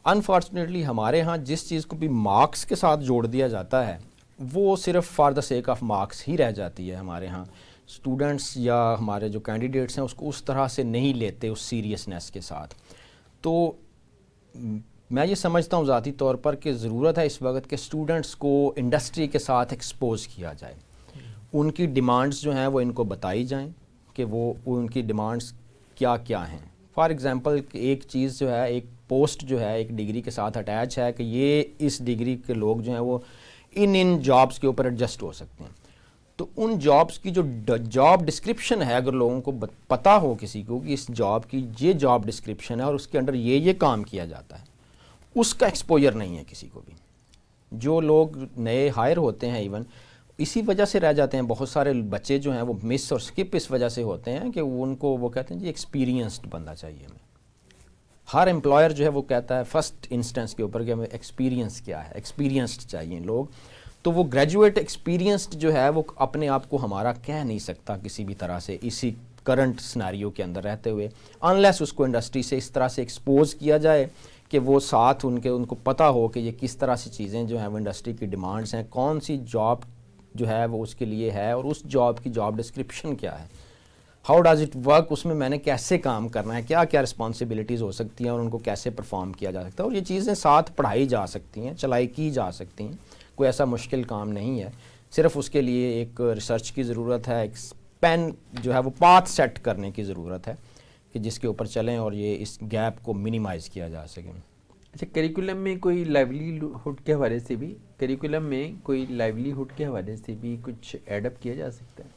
انفارچونیٹلی ہمارے ہاں جس چیز کو بھی مارکس کے ساتھ جوڑ دیا جاتا ہے وہ صرف for the sake of marks ہی رہ جاتی ہے. ہمارے ہاں اسٹوڈنٹس یا ہمارے جو کینڈیڈیٹس ہیں اس کو اس طرح سے نہیں لیتے اس سیریسنیس کے ساتھ. تو میں یہ سمجھتا ہوں ذاتی طور پر کہ ضرورت ہے اس وقت کہ اسٹوڈنٹس کو انڈسٹری کے ساتھ ایکسپوز کیا جائے، ان کی ڈیمانڈس جو ہیں وہ ان کو بتائی جائیں کہ وہ ان کی ڈیمانڈس کیا کیا ہیں. فار ایگزامپل ایک چیز جو ہے، ایک پوسٹ جو ہے ایک ڈگری کے ساتھ اٹیچ ہے کہ یہ اس ڈگری کے لوگ جو ہیں وہ ان جابس کے اوپر ایڈجسٹ ہو سکتے ہیں. تو ان جابس کی جو جاب ڈسکرپشن ہے اگر لوگوں کو پتہ ہو کسی کو کہ اس جاب کی یہ جاب ڈسکرپشن ہے اور اس کے انڈر یہ کام کیا جاتا ہے، اس کا ایکسپوجر نہیں ہے کسی کو بھی. جو لوگ نئے ہائر ہوتے ہیں ایون اسی وجہ سے رہ جاتے ہیں. بہت سارے بچے جو ہیں وہ مس اور سکپ اس وجہ سے ہوتے ہیں کہ ان کو وہ کہتے ہیں جی ایکسپیرینسڈ بندہ چاہیے ہمیں. ہر امپلائر جو ہے وہ کہتا ہے فرسٹ انسٹنس کے اوپر کہ ہمیں ایکسپیرینس کیا ہے، ایکسپیرینسڈ چاہیے لوگ. تو وہ گریجویٹ ایکسپیرینسڈ جو ہے وہ اپنے آپ کو ہمارا کہہ نہیں سکتا کسی بھی طرح سے اسی کرنٹ سناریو کے اندر رہتے ہوئے، انلیس اس کو انڈسٹری سے اس طرح سے ایکسپوز کیا جائے کہ وہ ساتھ ان کو پتہ ہو کہ یہ کس طرح سے چیزیں جو ہیں وہ انڈسٹری کی ڈیمانڈز ہیں، کون سی جاب جو ہے وہ اس کے لیے ہے اور اس جاب کی جاب ڈسکرپشن کیا ہے، ہاؤ ڈز اٹ ورک، اس میں نے کیسے کام کرنا ہے، کیا کیا رسپانسبلٹیز ہو سکتی ہیں اور ان کو کیسے پرفارم کیا جا سکتا ہے. اور یہ چیزیں ساتھ پڑھائی جا سکتی ہیں، چلائی کی جا سکتی ہیں، کوئی ایسا مشکل کام نہیں ہے. صرف اس کے لیے ایک ریسرچ کی ضرورت ہے، ایک پین جو ہے وہ پاتھ سیٹ کرنے کی ضرورت ہے کہ جس کے اوپر چلیں اور یہ اس گیپ کو منیمائز کیا جا سکے. اچھا، کریکولم میں کوئی لائیولیہڈ کے حوالے سے بھی کچھ ایڈ اپ کیا جا سکتا ہے؟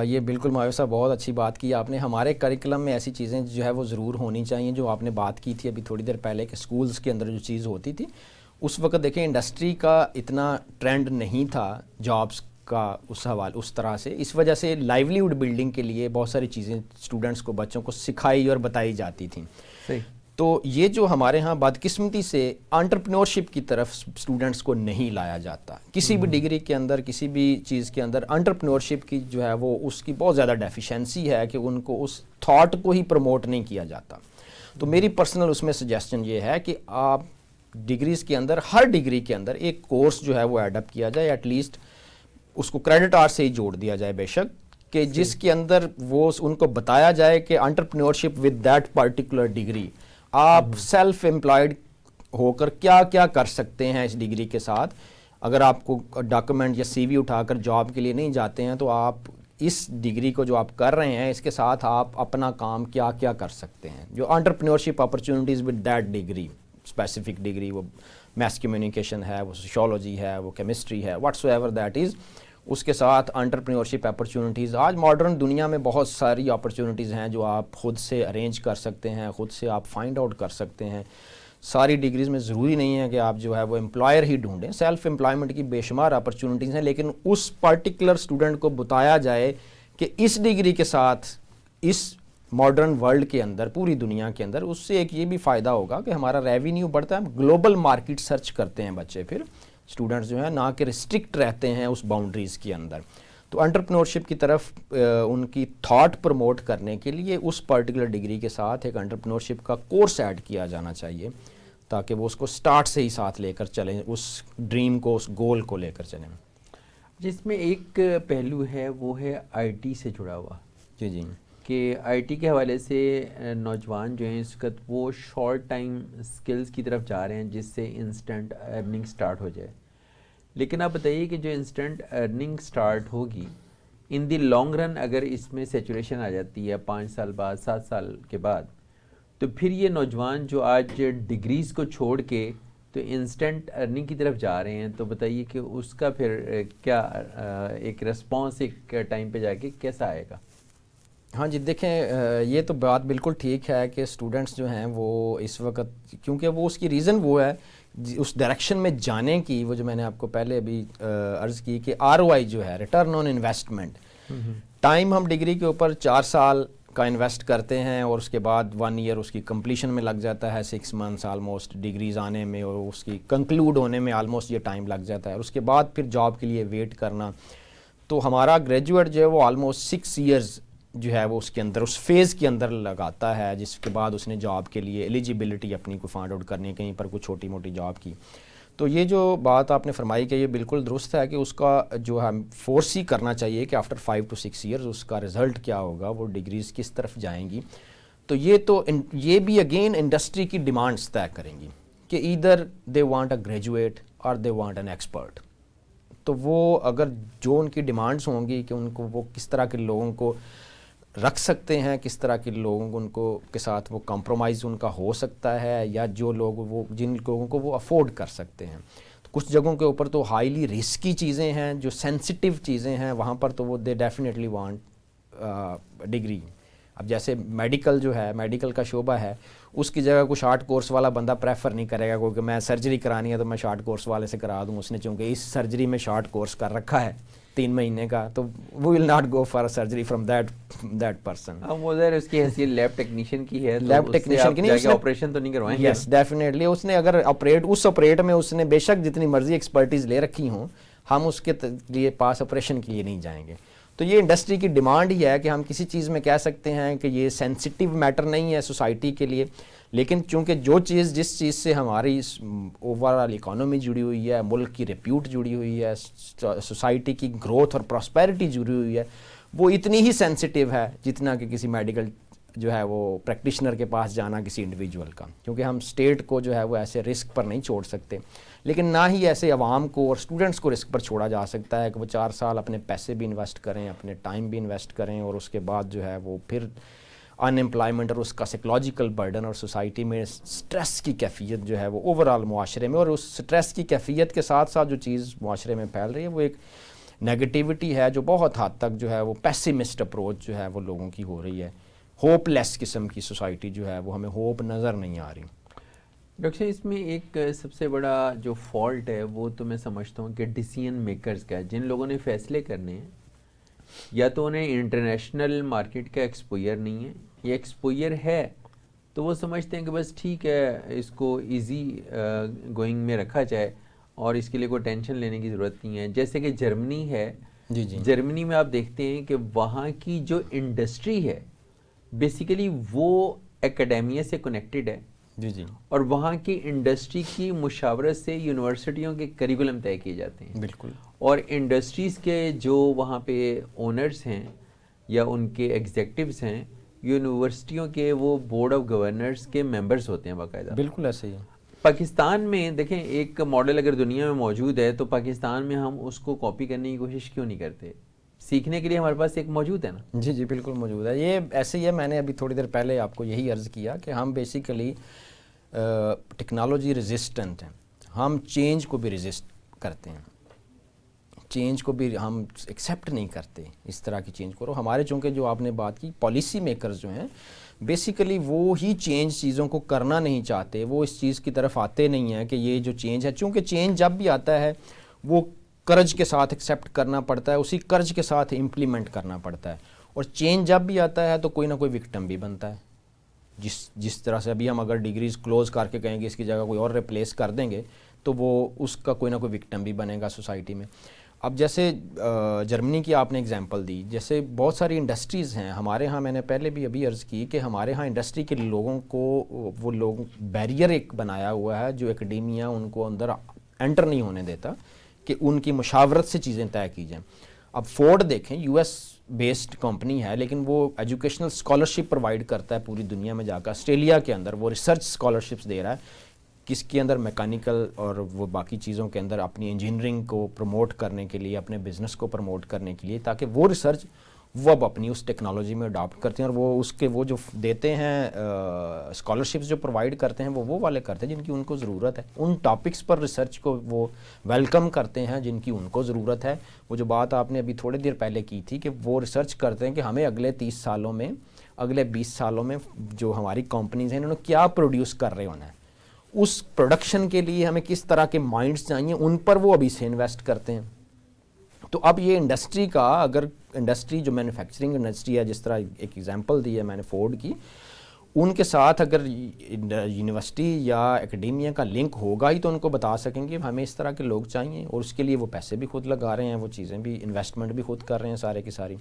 یہ بالکل معاویہ صاحب بہت اچھی بات کی آپ نے. ہمارے کریکولم میں ایسی چیزیں جو ہے وہ ضرور ہونی چاہیے جو آپ نے بات کی تھی ابھی تھوڑی دیر پہلے کہ سکولز کے اندر جو چیز ہوتی تھی اس وقت دیکھیں انڈسٹری کا اتنا ٹرینڈ نہیں تھا جابس کا اس حوالے اس طرح سے, اس وجہ سے لائیولیہوڈ بلڈنگ کے لیے بہت ساری چیزیں اسٹوڈنٹس کو بچوں کو سکھائی اور بتائی جاتی تھیں. صحیح. تو یہ جو ہمارے ہاں بدقسمتی سے انٹرپرینورشپ کی طرف اسٹوڈنٹس کو نہیں لایا جاتا. کسی بھی ڈگری کے اندر کسی بھی چیز کے اندر انٹرپرینورشپ کی جو ہے وہ اس کی بہت زیادہ ڈیفیشنسی ہے کہ ان کو اس تھاٹ کو ہی پروموٹ نہیں کیا جاتا. تو میری پرسنل اس میں سجیسشن یہ ہے کہ آپ ڈگریز کے اندر ہر ڈگری کے اندر ایک کورس جو ہے وہ ایڈ کیا جائے, ایٹ لیسٹ اس کو کریڈٹ آر سے ہی جوڑ دیا جائے بے شک, کہ جس کے اندر وہ ان کو بتایا جائے کہ entrepreneurship with that particular degree آپ سیلف امپلائڈ ہو کر کیا کیا کر سکتے ہیں اس ڈگری کے ساتھ. اگر آپ کو ڈاکومنٹ یا سی وی اٹھا کر جاب کے لیے نہیں جاتے ہیں تو آپ اس ڈگری کو جو آپ کر رہے ہیں اس کے ساتھ آپ اپنا کام کیا کیا کر سکتے ہیں. جو entrepreneurship opportunities with that degree, specific degree, وہ میس کمیونیکیشن ہے, وہ سوشولوجی ہے, وہ کیمسٹری ہے, واٹس ایور دیٹ از, اس کے ساتھ انٹرپرینورشپ اپرچونیٹیز. آج ماڈرن دنیا میں بہت ساری اپرچونیٹیز ہیں جو آپ خود سے ارینج کر سکتے ہیں, خود سے آپ فائنڈ آؤٹ کر سکتے ہیں. ساری ڈگریز میں ضروری نہیں ہے کہ آپ جو ہے وہ امپلائر ہی ڈھونڈیں, سیلف امپلائمنٹ کی بے شمار اپرچونیٹیز ہیں, لیکن اس پرٹیکولر اسٹوڈنٹ کو بتایا جائے کہ اس ڈگری کے ساتھ اس ماڈرن ورلڈ کے اندر, پوری دنیا کے اندر, اس سے ایک یہ بھی فائدہ ہوگا کہ ہمارا ریونیو بڑھتا ہے, گلوبل مارکیٹ سرچ کرتے ہیں بچے, پھر اسٹوڈنٹس جو ہیں نہ کہ ریسٹرکٹ رہتے ہیں اس باؤنڈریز کے اندر. تو انٹرپرینورشپ کی طرف ان کی تھاٹ پروموٹ کرنے کے لیے اس پرٹیکولر ڈگری کے ساتھ ایک انٹرپرینورشپ کا کورس ایڈ کیا جانا چاہیے تاکہ وہ اس کو سٹارٹ سے ہی ساتھ لے کر چلیں, اس ڈریم کو, اس گول کو لے کر چلیں. جس میں ایک پہلو ہے وہ ہے آئی ٹی سے جڑا ہوا. جی جی. کہ آئی ٹی کے حوالے سے نوجوان جو ہیں اس وقت وہ شارٹ ٹائم سکلز کی طرف جا رہے ہیں جس سے انسٹنٹ ارننگ سٹارٹ ہو جائے. لیکن آپ بتائیے کہ جو انسٹنٹ ارننگ سٹارٹ ہوگی ان دی لانگ رن اگر اس میں سیچوریشن آ جاتی ہے 5 سال بعد, 7 سال کے بعد, تو پھر یہ نوجوان جو آج ڈگریز کو چھوڑ کے تو انسٹنٹ ارننگ کی طرف جا رہے ہیں, تو بتائیے کہ اس کا پھر کیا ایک ریسپانس ایک ٹائم پہ جا کے کیسا آئے گا؟ ہاں جی دیکھیں, یہ تو بات بالکل ٹھیک ہے کہ اسٹوڈنٹس جو ہیں وہ اس وقت, کیونکہ وہ اس کی ریزن وہ ہے اس ڈائریکشن میں جانے کی, وہ جو میں نے آپ کو پہلے ابھی عرض کی کہ آر او آئی جو ہے, ریٹرن آن انویسٹمنٹ. ٹائم ہم ڈگری کے اوپر 4 سال کا انویسٹ کرتے ہیں اور اس کے بعد 1 ایئر اس کی کمپلیشن میں لگ جاتا ہے, 6 منتھس آلموسٹ ڈگریز آنے میں, اور اس کی کنکلوڈ ہونے میں آلموسٹ یہ ٹائم لگ جاتا ہے. اور اس کے بعد پھر جاب کے لیے ویٹ کرنا. تو ہمارا گریجویٹ جو ہے وہ آلموسٹ 6 ایئرز جو ہے وہ اس کے اندر, اس فیز کے اندر لگاتا ہے, جس کے بعد اس نے جاب کے لیے ایلیجیبلٹی اپنی کو فائنڈ آؤٹ کرنی, کہیں پر کوئی چھوٹی موٹی جاب کی. تو یہ جو بات آپ نے فرمائی کہ یہ بالکل درست ہے کہ اس کا جو ہم فورس ہی کرنا چاہیے کہ آفٹر 5 to 6 ایئرز اس کا رزلٹ کیا ہوگا, وہ ڈگریز کس طرف جائیں گی. تو یہ بھی اگین انڈسٹری کی ڈیمانڈس طے کریں گی کہ either they want a graduate اور دے وانٹ این ایکسپرٹ. تو وہ اگر جو ان کی ڈیمانڈس ہوں گی کہ ان کو وہ کس طرح کے لوگوں کو رکھ سکتے ہیں, کس طرح کے لوگوں کو ان کو کے ساتھ وہ کمپرومائز ان کا ہو سکتا ہے, یا جو لوگ وہ جن لوگوں کو وہ افورڈ کر سکتے ہیں. تو کچھ جگہوں کے اوپر تو ہائیلی رسکی چیزیں ہیں, جو سینسٹیو چیزیں ہیں, وہاں پر تو وہ دے ڈیفینیٹلی وانٹ ڈگری. اب جیسے میڈیکل جو ہے, میڈیکل کا شعبہ ہے, اس کی جگہ کوئی شارٹ کورس والا بندہ پریفر نہیں کرے گا, کیونکہ میں سرجری کرانی ہے تو میں شارٹ کورس والے سے کرا دوں. اس نے چونکہ اس سرجری میں شارٹ کورس کر رکھا ہے 3 مہینے کا, تو we will not go for surgery from that person. وہ ظاہر اس کی حیثیت لیب ٹیکنیشین کی ہے, لیب ٹیکنیشین کی نہیں, آپریشن تو نہیں کروائیں گے. یس ڈیفینیٹلی اس نے اگر اس آپریٹ میں اس نے بے شک جتنی مرضی ایکسپرٹیز لے رکھی ہوں, ہم اس کے لیے پاس آپریشن کے لیے نہیں جائیں گے. تو یہ انڈسٹری کی ڈیمانڈ ہی ہے کہ ہم کسی چیز میں کہہ سکتے ہیں کہ یہ سینسٹیو میٹر نہیں ہے سوسائٹی کے لیے, لیکن چونکہ جس چیز سے ہماری اوور آل اکانومی جڑی ہوئی ہے, ملک کی ریپیوٹ جڑی ہوئی ہے, سوسائٹی کی گروتھ اور پراسپیرٹی جڑی ہوئی ہے, وہ اتنی ہی سینسٹیو ہے جتنا کہ کسی میڈیکل جو ہے وہ پریکٹیشنر کے پاس جانا کسی انڈیویجول کا. کیونکہ ہم اسٹیٹ کو جو ہے وہ ایسے رسک پر نہیں چھوڑ سکتے, لیکن نہ ہی ایسے عوام کو اور اسٹوڈنٹس کو رسک پر چھوڑا جا سکتا ہے کہ وہ 4 سال اپنے پیسے بھی انویسٹ کریں, اپنے ٹائم بھی انویسٹ کریں, اور اس کے بعد جو ہے وہ پھر ان امپلائمنٹ اور اس کا سائیکلوجیکل برڈن اور سوسائٹی میں سٹریس کی کیفیت جو ہے وہ اوور آل معاشرے میں, اور اس سٹریس کی کیفیت کے ساتھ ساتھ جو چیز معاشرے میں پھیل رہی ہے وہ ایک نیگیٹیوٹی ہے جو بہت حد تک جو ہے وہ پیسیمسٹ اپروچ جو ہے وہ لوگوں کی ہو رہی ہے، ہوپ لیس قسم کی سوسائٹی جو ہے وہ ہمیں ہوپ نظر نہیں آ رہی۔ ڈاکٹر صاحب اس میں ایک سب سے بڑا جو فالٹ ہے وہ تو میں سمجھتا ہوں کہ ڈیسیژن میکرز کا ہے، جن لوگوں نے فیصلے کرنے ہیں، یا تو انہیں انٹرنیشنل مارکیٹ کا ایکسپوئر نہیں ہے، یا ایکسپوئر ہے تو وہ سمجھتے ہیں کہ بس ٹھیک ہے اس کو ایزی گوئنگ میں رکھا جائے اور اس کے لیے کوئی ٹینشن لینے کی ضرورت نہیں ہے۔ جیسے کہ جرمنی ہے، جی جی جرمنی میں آپ دیکھتے ہیں کہ وہاں کی جو انڈسٹری ہے بیسیکلی وہ اکیڈیمیا سے کنیکٹڈ ہے، جی جی اور وہاں کی انڈسٹری کی مشاورت سے یونیورسٹیوں کے کریکولم طے کیے جاتے ہیں، بالکل، اور انڈسٹریز کے جو وہاں پہ اونرز ہیں یا ان کے ایگزیکٹوز ہیں، یونیورسٹیوں کے وہ بورڈ آف گورنرز کے ممبرز ہوتے ہیں باقاعدہ۔ بالکل ایسے ہی ہے۔ پاکستان میں دیکھیں ایک ماڈل اگر دنیا میں موجود ہے تو پاکستان میں ہم اس کو کاپی کرنے کی کوشش کیوں نہیں کرتے؟ سیکھنے کے لیے ہمارے پاس ایک موجود ہے نا۔ جی جی بالکل موجود ہے، یہ ایسے ہی ہے۔ میں نے ابھی تھوڑی دیر پہلے آپ کو یہی عرض کیا کہ ہم بیسیکلی ٹیکنالوجی ریزسٹنٹ ہیں، ہم چینج کو بھی ریزسٹ کرتے ہیں، چینج کو بھی ہم ایکسیپٹ نہیں کرتے اس طرح کی چینج کو۔ ہمارے چونکہ جو آپ نے بات کی پالیسی میکرز جو ہیں بیسیکلی وہ ہی چینج چیزوں کو کرنا نہیں چاہتے، وہ اس چیز کی طرف آتے نہیں ہیں کہ یہ جو چینج ہے، چونکہ چینج جب بھی آتا ہے وہ کرج کے ساتھ ایکسیپٹ کرنا پڑتا ہے، اسی کرج کے ساتھ امپلیمنٹ کرنا پڑتا ہے، اور چینج جب بھی آتا ہے تو کوئی نہ کوئی وکٹم بھی بنتا ہے۔ جس طرح سے ابھی ہم اگر ڈگریز کلوز کر کے کہیں گے اس کی جگہ کوئی اور ریپلیس کر دیں گے تو وہ اس کا کوئی نہ کوئی وکٹم بھی بنے گا سوسائٹی میں۔ اب جیسے جرمنی کی آپ نے اگزامپل دی، جیسے بہت ساری انڈسٹریز ہیں ہمارے ہاں، میں نے پہلے بھی ابھی عرض کی کہ ہمارے ہاں انڈسٹری کے لوگوں کو وہ لوگ بیریئر ایک بنایا ہوا ہے جو اکیڈیمیا ان کو اندر انٹر نہیں ہونے دیتا کہ ان کی مشاورت سے چیزیں طے کی جائیں۔ اب فورڈ دیکھیں، یو ایس بیسڈ کمپنی ہے لیکن وہ ایجوکیشنل اسکالرشپ پرووائڈ کرتا ہے پوری دنیا میں جا کر، آسٹریلیا کے اندر وہ ریسرچ اسکالرشپس دے رہا ہے، کس کے اندر میکینیکل اور وہ باقی چیزوں کے اندر اپنی انجینئرنگ کو پروموٹ کرنے کے لیے، اپنے بزنس کو پروموٹ کرنے کے لیے، تاکہ وہ ریسرچ وہ اب اپنی اس ٹیکنالوجی میں اڈاپٹ کرتے ہیں، اور وہ اس کے وہ جو دیتے ہیں اسکالرشپس جو پرووائڈ کرتے ہیں وہ والے کرتے ہیں جن کی ان کو ضرورت ہے، ان ٹاپکس پر ریسرچ کو وہ ویلکم کرتے ہیں جن کی ان کو ضرورت ہے۔ وہ جو بات آپ نے ابھی تھوڑی دیر پہلے کی تھی کہ وہ ریسرچ کرتے ہیں کہ ہمیں اگلے 30 سالوں میں، اگلے 20 سالوں میں جو ہماری کمپنیز ہیں انہوں نے کیا پروڈیوس کر رہے ہونا ہے، اس پروڈکشن کے لیے ہمیں کس طرح کے مائنڈز چاہیے، ان پر وہ ابھی سے انویسٹ کرتے ہیں۔ تو اب یہ انڈسٹری کا، اگر انڈسٹری جو مینوفیکچرنگ انڈسٹری ہے، جس طرح ایک ایگزامپل دی ہے میں نے فورڈ کی، ان کے ساتھ اگر یونیورسٹی یا اکیڈیمیا کا لنک ہوگا ہی تو ان کو بتا سکیں گے ہمیں اس طرح کے لوگ چاہیے، اور اس کے لیے وہ پیسے بھی خود لگا رہے ہیں، وہ چیزیں بھی، انویسٹمنٹ بھی خود کر رہے ہیں سارے کی ساری۔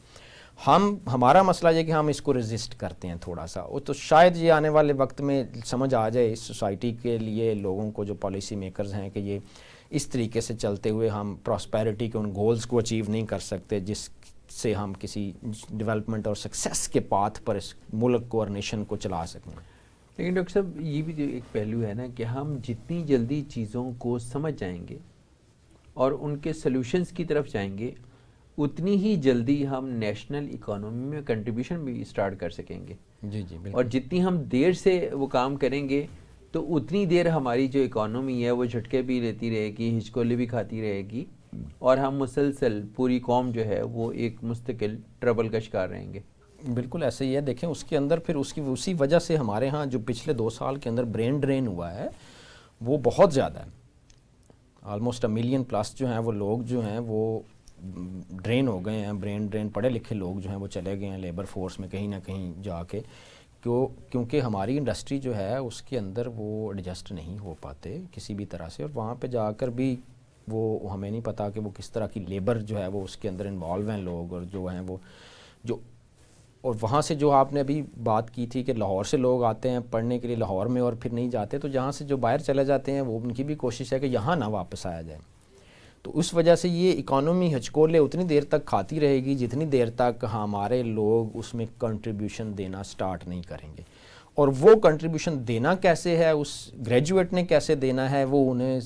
ہمارا مسئلہ یہ کہ ہم اس کو ریزسٹ کرتے ہیں تھوڑا سا، وہ تو شاید یہ آنے والے وقت میں سمجھ آ جائے اس سوسائٹی کے لیے، لوگوں کو جو پالیسی میکرز ہیں، کہ یہ اس طریقے سے چلتے ہوئے ہم پراسپیرٹی کے ان گولز کو اچیو نہیں کر سکتے جس سے ہم کسی ڈیولپمنٹ اور سکسیس کے پاتھ پر اس ملک کو اور نیشن کو چلا سکیں۔ لیکن ڈاکٹر صاحب یہ بھی جو ایک پہلو ہے نا کہ ہم جتنی جلدی چیزوں کو سمجھ جائیں گے اور ان کے سلوشنز کی طرف جائیں گے، اتنی ہی جلدی ہم نیشنل اکانومی میں کنٹریبیوشن بھی اسٹارٹ کر سکیں گے۔ جی جی بالکل۔ اور جتنی ہم دیر سے وہ کام کریں گے تو اتنی دیر ہماری جو اکانومی ہے وہ جھٹکے بھی لیتی رہے گی، ہچکولے بھی کھاتی رہے گی، اور ہم مسلسل پوری قوم جو ہے وہ ایک مستقل ٹربل کا شکار رہیں گے۔ بالکل ایسے ہی ہے۔ دیکھیں اس کے اندر پھر اسی وجہ سے ہمارے ہاں جو پچھلے 2 سال کے اندر برین ڈرین ہوا ہے وہ بہت زیادہ ہے، آلموسٹ 1 ملین پلس جو ہیں وہ لوگ جو ہیں وہ ڈرین ہو گئے ہیں، برین ڈرین، پڑھے لکھے لوگ جو ہیں وہ چلے گئے ہیں لیبر فورس میں کہیں نہ کہیں جا کے، کیونکہ ہماری انڈسٹری جو ہے اس کے اندر وہ ایڈجسٹ نہیں ہو پاتے کسی بھی طرح سے، اور وہاں پہ جا کر بھی وہ ہمیں نہیں پتہ کہ وہ کس طرح کی لیبر جو ہے وہ اس کے اندر انوالو ہیں لوگ، اور جو ہیں وہ جو، اور وہاں سے جو آپ نے ابھی بات کی تھی کہ لاہور سے لوگ آتے ہیں پڑھنے کے لیے لاہور میں اور پھر نہیں جاتے، تو جہاں سے جو باہر چلے جاتے ہیں وہ ان کی بھی کوشش ہے کہ یہاں نہ واپس آیا جائے۔ تو اس وجہ سے یہ اکانومی ہچکولے اتنی دیر تک کھاتی رہے گی جتنی دیر تک ہمارے لوگ اس میں کنٹریبیوشن دینا سٹارٹ نہیں کریں گے، اور وہ کنٹریبیوشن دینا کیسے ہے، اس گریجویٹ نے کیسے دینا ہے، وہ انہیں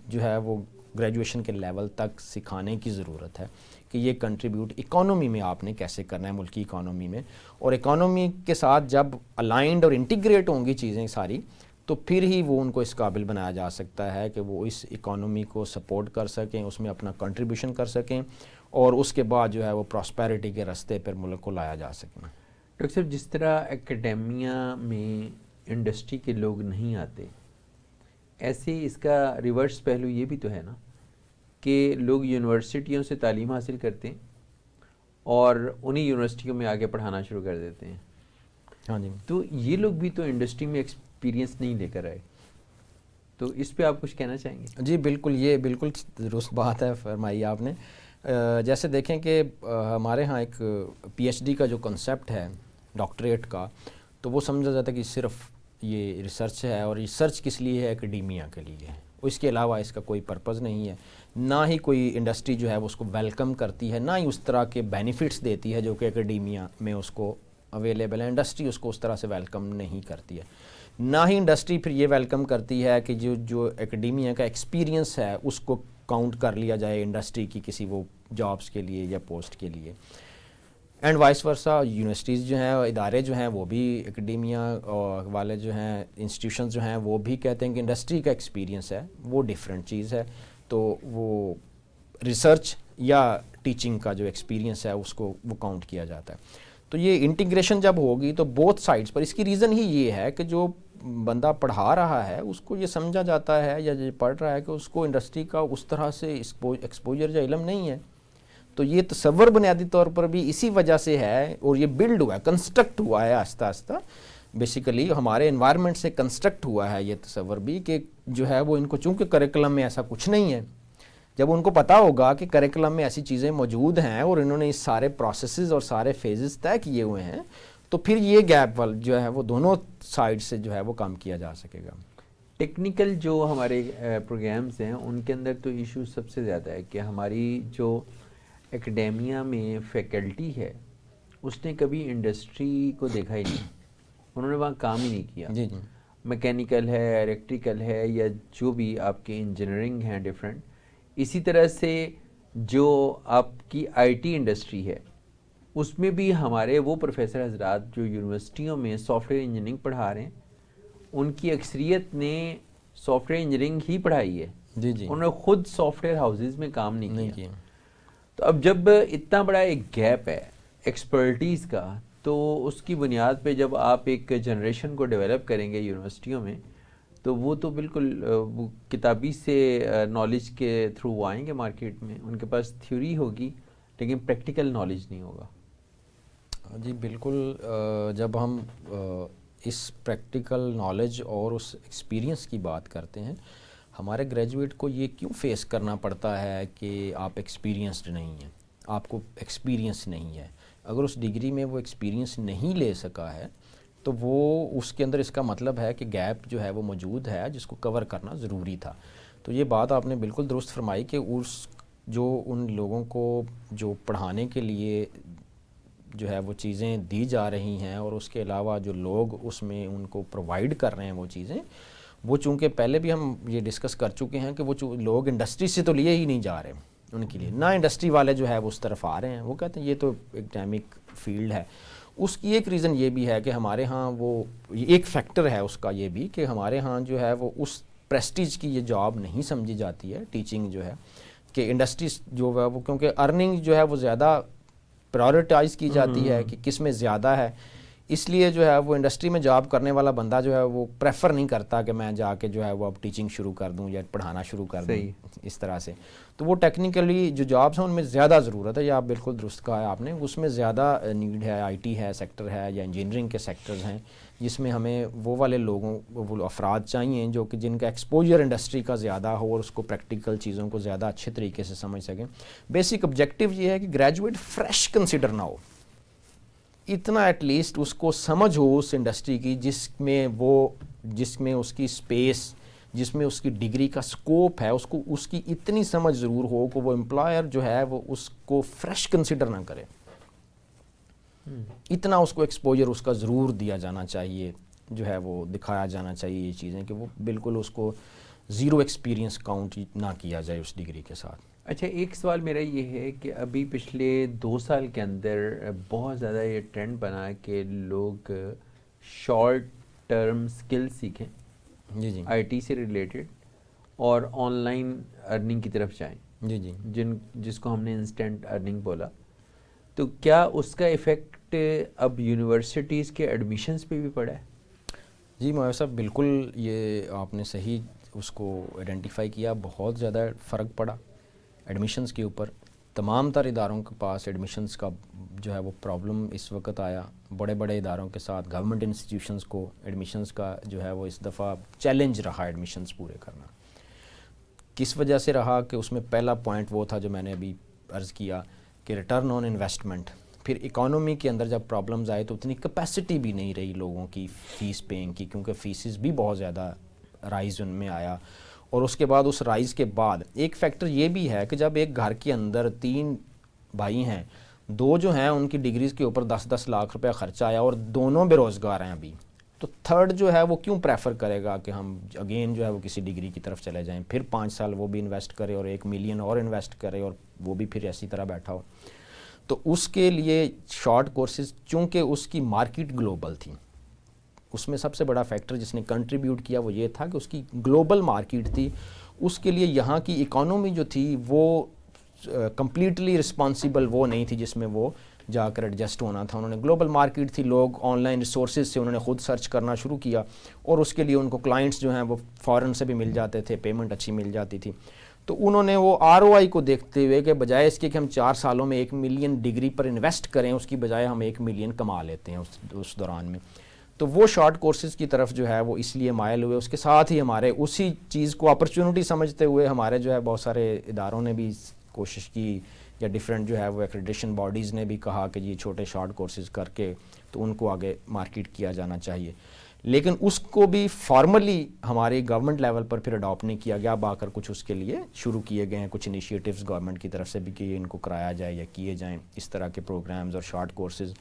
جو ہے وہ گریجویشن کے لیول تک سکھانے کی ضرورت ہے کہ یہ کنٹریبیوٹ اکانومی میں آپ نے کیسے کرنا ہے، ملکی اکانومی میں، اور اکانومی کے ساتھ جب الائنڈ اور انٹیگریٹ ہوں گی چیزیں ساری، تو پھر ہی وہ ان کو اس قابل بنایا جا سکتا ہے کہ وہ اس اکانومی کو سپورٹ کر سکیں، اس میں اپنا کنٹریبیوشن کر سکیں، اور اس کے بعد جو ہے وہ پراسپیرٹی کے راستے پر ملک کو لایا جا سکیں۔ ڈاکٹر صاحب، جس طرح اکیڈیمیا میں انڈسٹری کے لوگ نہیں آتے، ایسے اس کا ریورس پہلو یہ بھی تو ہے نا کہ لوگ یونیورسٹیوں سے تعلیم حاصل کرتے ہیں اور انہی یونیورسٹیوں میں آگے پڑھانا شروع کر دیتے ہیں۔ ہاں جی، تو یہ لوگ بھی تو انڈسٹری میں ایکسپیرینس نہیں لے کر آئے، تو اس پہ آپ کچھ کہنا چاہیں گے؟ جی بالکل، یہ بالکل درست بات ہے فرمائی آپ نے۔ جیسے دیکھیں کہ ہمارے ہاں ایک پی ایچ ڈی کا جو کنسیپٹ ہے ڈاکٹریٹ کا، تو وہ سمجھا جاتا ہے کہ صرف یہ ریسرچ ہے، اور ریسرچ کس لیے ہے؟ اکیڈیمیا کے لیے ہے، اس کے علاوہ اس کا کوئی پرپز نہیں ہے۔ نہ ہی کوئی انڈسٹری جو ہے وہ اس کو ویلکم کرتی ہے، نہ ہی اس طرح کے بینیفٹس دیتی ہے جو کہ اکیڈیمیا میں اس کو اویلیبل ہے۔ انڈسٹری اس کو اس طرح سے ویلکم نہیں کرتی ہے۔ نہ ہی انڈسٹری پھر یہ ویلکم کرتی ہے کہ جو اکیڈیمیا کا ایکسپیرینس ہے اس کو کاؤنٹ کر لیا جائے انڈسٹری کی کسی وہ جابس کے لیے یا پوسٹ کے لیے، اینڈ وائس ورسا۔ یونیورسٹیز جو ہیں، ادارے جو ہیں، وہ بھی اکیڈیمیا والے جو ہیں، انسٹیٹیوشنز جو ہیں، وہ بھی کہتے ہیں کہ انڈسٹری کا ایکسپیرینس ہے وہ ڈیفرنٹ چیز ہے، تو وہ ریسرچ یا ٹیچنگ کا جو ایکسپیرینس ہے اس کو وہ کاؤنٹ کیا جاتا ہے۔ تو یہ انٹیگریشن جب ہوگی تو بوتھ سائڈس پر، اس کی ریزن ہی یہ ہے کہ جو بندہ پڑھا رہا ہے اس کو یہ سمجھا جاتا ہے یا جو پڑھ رہا ہے کہ اس کو انڈسٹری کا اس طرح سے ایکسپوجر یا علم نہیں ہے۔ تو یہ تصور بنیادی طور پر بھی اسی وجہ سے ہے، اور یہ بلڈ ہوا ہے، کنسٹرکٹ ہوا ہے آہستہ آہستہ، بیسیکلی ہمارے انوائرمنٹ سے کنسٹرکٹ ہوا ہے یہ تصور بھی کہ جو ہے وہ ان کو، چونکہ کریکلم میں ایسا کچھ نہیں ہے، جب ان کو پتہ ہوگا کہ کریکلم میں ایسی چیزیں موجود ہیں اور انہوں نے اس سارے پروسیسز اور سارے فیزز طے کیے ہوئے ہیں، تو پھر یہ گیپ جو ہے وہ دونوں سائڈ سے جو ہے وہ کام کیا جا سکے گا۔ ٹیکنیکل جو ہمارے پروگرامز ہیں ان کے اندر تو ایشو سب سے زیادہ ہے کہ ہماری جو اکیڈیمیا میں فیکلٹی ہے اس نے کبھی انڈسٹری کو دیکھا ہی نہیں، انہوں نے وہاں کام ہی نہیں کیا۔ جی جی، میکینیکل ہے، الیکٹریکل ہے، یا جو بھی آپ کے انجینئرنگ ہیں ڈفرینٹ، اسی طرح سے جو آپ کی آئی ٹی انڈسٹری ہے اس میں بھی ہمارے وہ پروفیسر حضرات جو یونیورسٹیوں میں سافٹ ویئر انجینئرنگ پڑھا رہے ہیں ان کی اکثریت نے سافٹ ویئر انجینئرنگ ہی پڑھائی ہے، جی جی، انہوں نے خود سافٹ ویئر ہاؤسز میں کام نہیں کیا۔ کیا۔ تو اب جب اتنا بڑا ایک گیپ ہے ایکسپرٹیز کا، تو اس کی بنیاد پہ جب آپ ایک جنریشن کو ڈیولپ کریں گے یونیورسٹیوں میں، تو وہ تو بالکل وہ کتابی سے نالج کے تھرو آئیں گے مارکیٹ میں، ان کے پاس تھیوری ہوگی لیکن پریکٹیکل نالج نہیں ہوگا۔ جی بالکل، جب ہم اس پریکٹیکل نالج اور اس ایکسپیرینس کی بات کرتے ہیں، ہمارے گریجویٹ کو یہ کیوں فیس کرنا پڑتا ہے کہ آپ ایکسپیرینسڈ نہیں ہیں، آپ کو ایکسپیرینس نہیں ہے؟ اگر اس ڈگری میں وہ ایکسپیرینس نہیں لے سکا ہے تو وہ اس کے اندر اس کا مطلب ہے کہ گیپ جو ہے وہ موجود ہے جس کو کور کرنا ضروری تھا۔ تو یہ بات آپ نے بالکل درست فرمائی کہ جو ان لوگوں کو جو پڑھانے کے لیے جو ہے وہ چیزیں دی جا رہی ہیں، اور اس کے علاوہ جو لوگ اس میں ان کو پرووائڈ کر رہے ہیں وہ چیزیں، وہ چونکہ پہلے بھی ہم یہ ڈسکس کر چکے ہیں کہ وہ لوگ انڈسٹری سے تو لیے ہی نہیں جا رہے ان کے لیے، نہ انڈسٹری والے جو ہے وہ اس طرف آ رہے ہیں، وہ کہتے ہیں یہ تو ایکڈیمک فیلڈ ہے۔ اس کی ایک ریزن یہ بھی ہے کہ ہمارے ہاں وہ ایک فیکٹر ہے اس کا یہ بھی کہ ہمارے ہاں جو ہے وہ اس پریسٹیج کی یہ جاب نہیں سمجھی جاتی ہے ٹیچنگ جو ہے، کہ انڈسٹری جو ہے وہ کیونکہ ارننگ جو ہے وہ زیادہ پرائورٹائز کی جاتی ہے کہ کس میں زیادہ ہے، اس لیے جو ہے وہ انڈسٹری میں جاب کرنے والا بندہ جو ہے وہ پریفر نہیں کرتا کہ میں جا کے جو ہے وہ اب ٹیچنگ شروع کر دوں یا پڑھانا شروع کر دوں اس طرح سے۔ تو وہ ٹیکنیکلی جو جابس ہیں ان میں زیادہ ضرورت ہے، یہ آپ بالکل درست کہا ہے آپ نے، اس میں زیادہ نیڈ ہے، آئی ٹی ہے سیکٹر ہے یا انجینئرنگ کے سیکٹرز ہیں جس میں ہمیں وہ والے لوگوں وہ افراد چاہیے جو کہ جن کا ایکسپوجر انڈسٹری کا زیادہ ہو اور اس کو پریکٹیکل چیزوں کو زیادہ اچھے طریقے سے سمجھ سکیں۔ بیسک آبجیکٹیو یہ ہے کہ گریجویٹ فریش کنسیڈر نہ ہو، اتنا ایٹ لیسٹ اس کو سمجھ ہو اس انڈسٹری کی جس میں اس کی اسپیس، جس میں اس کی ڈگری کا سکوپ ہے، اس کی اتنی سمجھ ضرور ہو کہ وہ امپلائر جو ہے وہ اس کو فریش کنسیڈر نہ کرے، اتنا اس کو ایکسپوجر اس کا ضرور دیا جانا چاہیے، جو ہے وہ دکھایا جانا چاہیے یہ چیزیں کہ وہ بالکل اس کو زیرو ایکسپیرینس کاؤنٹ نہ کیا جائے اس ڈگری کے ساتھ۔ اچھا، ایک سوال میرا یہ ہے کہ ابھی پچھلے 2 سال کے اندر بہت زیادہ یہ ٹرینڈ بنا کہ لوگ شارٹ ٹرم سکل سیکھیں جی جی آئی ٹی سے ریلیٹڈ اور آن لائن ارننگ کی طرف جائیں، جی جی جس کو ہم نے انسٹنٹ ارننگ بولا، تو کیا اس کا ایفیکٹ اب یونیورسٹیز کے ایڈمیشنز پہ بھی پڑا ہے؟ جی مولانا صاحب بالکل، یہ آپ نے صحیح اس کو آئیڈینٹیفائی کیا، بہت زیادہ فرق پڑا ایڈمیشنز کے اوپر. تمام تر اداروں کے پاس ایڈمیشنز کا جو ہے وہ پرابلم اس وقت آیا. بڑے بڑے اداروں کے ساتھ گورنمنٹ انسٹیٹیوشنز کو ایڈمیشنز کا جو ہے وہ اس دفعہ چیلنج رہا ایڈمیشنز پورے کرنا. کس وجہ سے رہا کہ اس میں پہلا پوائنٹ وہ تھا جو میں نے ابھی عرض کیا کہ ریٹرن آن انویسٹمنٹ. پھر اکانومی کے اندر جب پرابلمز آئے تو اتنی کیپیسٹی بھی نہیں رہی لوگوں کی فیس پیئنگ کی، کیونکہ فیسز بھی بہت زیادہ رائز ان میں آیا. اور اس کے بعد اس رائز کے بعد ایک فیکٹر یہ بھی ہے کہ جب ایک گھر کے اندر 3 بھائی ہیں، 2 جو ہیں ان کی ڈگریز کے اوپر 10-10 لاکھ روپے خرچہ آیا اور دونوں بے روزگار ہیں ابھی، تو تھرڈ جو ہے وہ کیوں پریفر کرے گا کہ ہم اگین جو ہے وہ کسی ڈگری کی طرف چلے جائیں، پھر 5 سال وہ بھی انویسٹ کرے اور 1 ملین اور انویسٹ کرے اور وہ بھی پھر ایسی طرح بیٹھا ہو. تو اس کے لیے شارٹ کورسز، چونکہ اس کی مارکیٹ گلوبل تھی، اس میں سب سے بڑا فیکٹر جس نے کنٹریبیوٹ کیا وہ یہ تھا کہ اس کی گلوبل مارکیٹ تھی. اس کے لیے یہاں کی اکانومی جو تھی وہ کمپلیٹلی رسپانسیبل وہ نہیں تھی جس میں وہ جا کر ایڈجسٹ ہونا تھا. انہوں نے گلوبل مارکیٹ تھی، لوگ آن لائن ریسورسز سے انہوں نے خود سرچ کرنا شروع کیا اور اس کے لیے ان کو کلائنٹس جو ہیں وہ فارن سے بھی مل جاتے تھے، پیمنٹ اچھی مل جاتی تھی. تو انہوں نے وہ ROI کو دیکھتے ہوئے کہ بجائے اس کے کہ ہم 4 سالوں میں 1 ملین ڈگری پر انویسٹ کریں، اس کی بجائے ہم 1 ملین کما لیتے ہیں اس دوران میں. تو وہ شارٹ کورسز کی طرف جو ہے وہ اس لیے مائل ہوئے. اس کے ساتھ ہی ہمارے اسی چیز کو اپرچونٹی سمجھتے ہوئے ہمارے جو ہے بہت سارے اداروں نے بھی کوشش کی، یا ڈیفرنٹ جو ہے وہ ایکریڈیشن باڈیز نے بھی کہا کہ یہ چھوٹے شارٹ کورسز کر کے تو ان کو آگے مارکیٹ کیا جانا چاہیے. لیکن اس کو بھی فارملی ہماری گورنمنٹ لیول پر پھر اڈاپٹ نہیں کیا گیا. اب آ کر کچھ اس کے لیے شروع کیے گئے ہیں کچھ انیشیٹوز گورنمنٹ کی طرف سے بھی کہ ان کو کرایا جائے یا کیے جائیں اس طرح کے پروگرامز اور شارٹ کورسز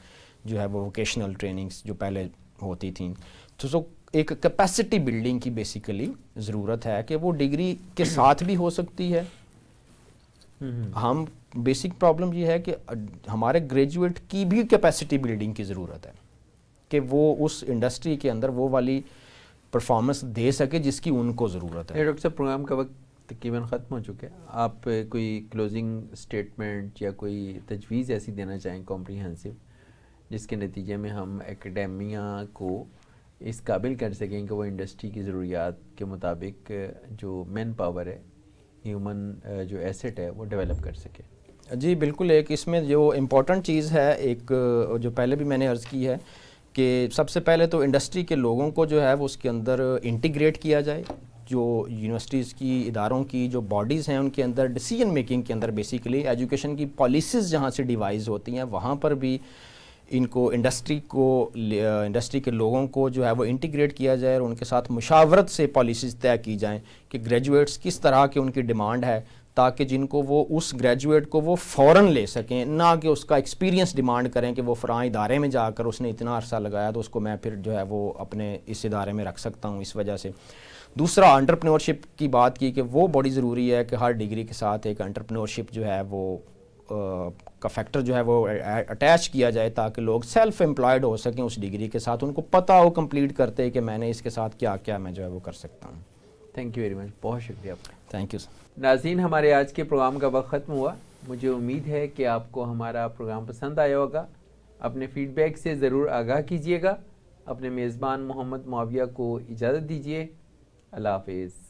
جو ہے وہ ووکیشنل ٹریننگز جو پہلے ہوتی تھیں. تو ایک کیپیسٹی بلڈنگ کی بیسیکلی ضرورت ہے کہ وہ ڈگری کے ساتھ بھی ہو سکتی ہے. ہم بیسک پرابلم یہ ہے کہ ہمارے گریجویٹ کی بھی کیپیسٹی بلڈنگ کی ضرورت ہے کہ وہ اس انڈسٹری کے اندر وہ والی پرفارمنس دے سکے جس کی ان کو ضرورت ہے. ڈاکٹر صاحب پروگرام کا وقت تقریباً ختم ہو چکا ہے. آپ کوئی کلوزنگ اسٹیٹمنٹ یا کوئی تجویز ایسی دینا چاہیں کمپریہنسو جس کے نتیجے میں ہم اکیڈیمیا کو اس قابل کر سکیں کہ وہ انڈسٹری کی ضروریات کے مطابق جو مین پاور ہے، ہیومن جو ایسٹ ہے وہ ڈیولپ کر سکے؟ جی بالکل. ایک اس میں جو امپورٹنٹ چیز ہے، ایک جو پہلے بھی میں نے عرض کی ہے کہ سب سے پہلے تو انڈسٹری کے لوگوں کو جو ہے وہ اس کے اندر انٹیگریٹ کیا جائے. جو یونیورسٹیز کی اداروں کی جو باڈیز ہیں ان کے اندر ڈیسیجن میکنگ کے اندر بیسیکلی ایجوکیشن کی پالیسیز جہاں سے ڈیوائز ہوتی ہیں وہاں پر بھی ان کو انڈسٹری کے لوگوں کو جو ہے وہ انٹیگریٹ کیا جائے اور ان کے ساتھ مشاورت سے پالیسیز طے کی جائیں کہ گریجویٹس کس طرح کے ان کی ڈیمانڈ ہے، تاکہ جن کو وہ اس گریجویٹ کو وہ فوراً لے سکیں، نہ کہ اس کا ایکسپیرینس ڈیمانڈ کریں کہ وہ فلاں ادارے میں جا کر اس نے اتنا عرصہ لگایا تو اس کو میں پھر جو ہے وہ اپنے اس ادارے میں رکھ سکتا ہوں اس وجہ سے. دوسرا انٹرپرینورشپ کی بات کی کہ وہ بڑی ضروری ہے کہ ہر ڈگری کے ساتھ ایک انٹرپرینورشپ جو ہے وہ کا فیکٹر جو ہے وہ اٹیچ کیا جائے تاکہ لوگ سیلف امپلائڈ ہو سکیں اس ڈگری کے ساتھ، ان کو پتہ ہو کمپلیٹ کرتے کہ میں نے اس کے ساتھ کیا کیا میں جو ہے وہ کر سکتا ہوں. تھینک یو ویری مچ، بہت شکریہ آپ کا. Thank you. ناظرین، ہمارے آج کے پروگرام کا وقت ختم ہوا. مجھے امید ہے کہ آپ کو ہمارا پروگرام پسند آیا ہوگا. اپنے فیڈ بیک سے ضرور آگاہ کیجیے گا. اپنے میزبان محمد معاویہ کو اجازت دیجیے. اللہ حافظ.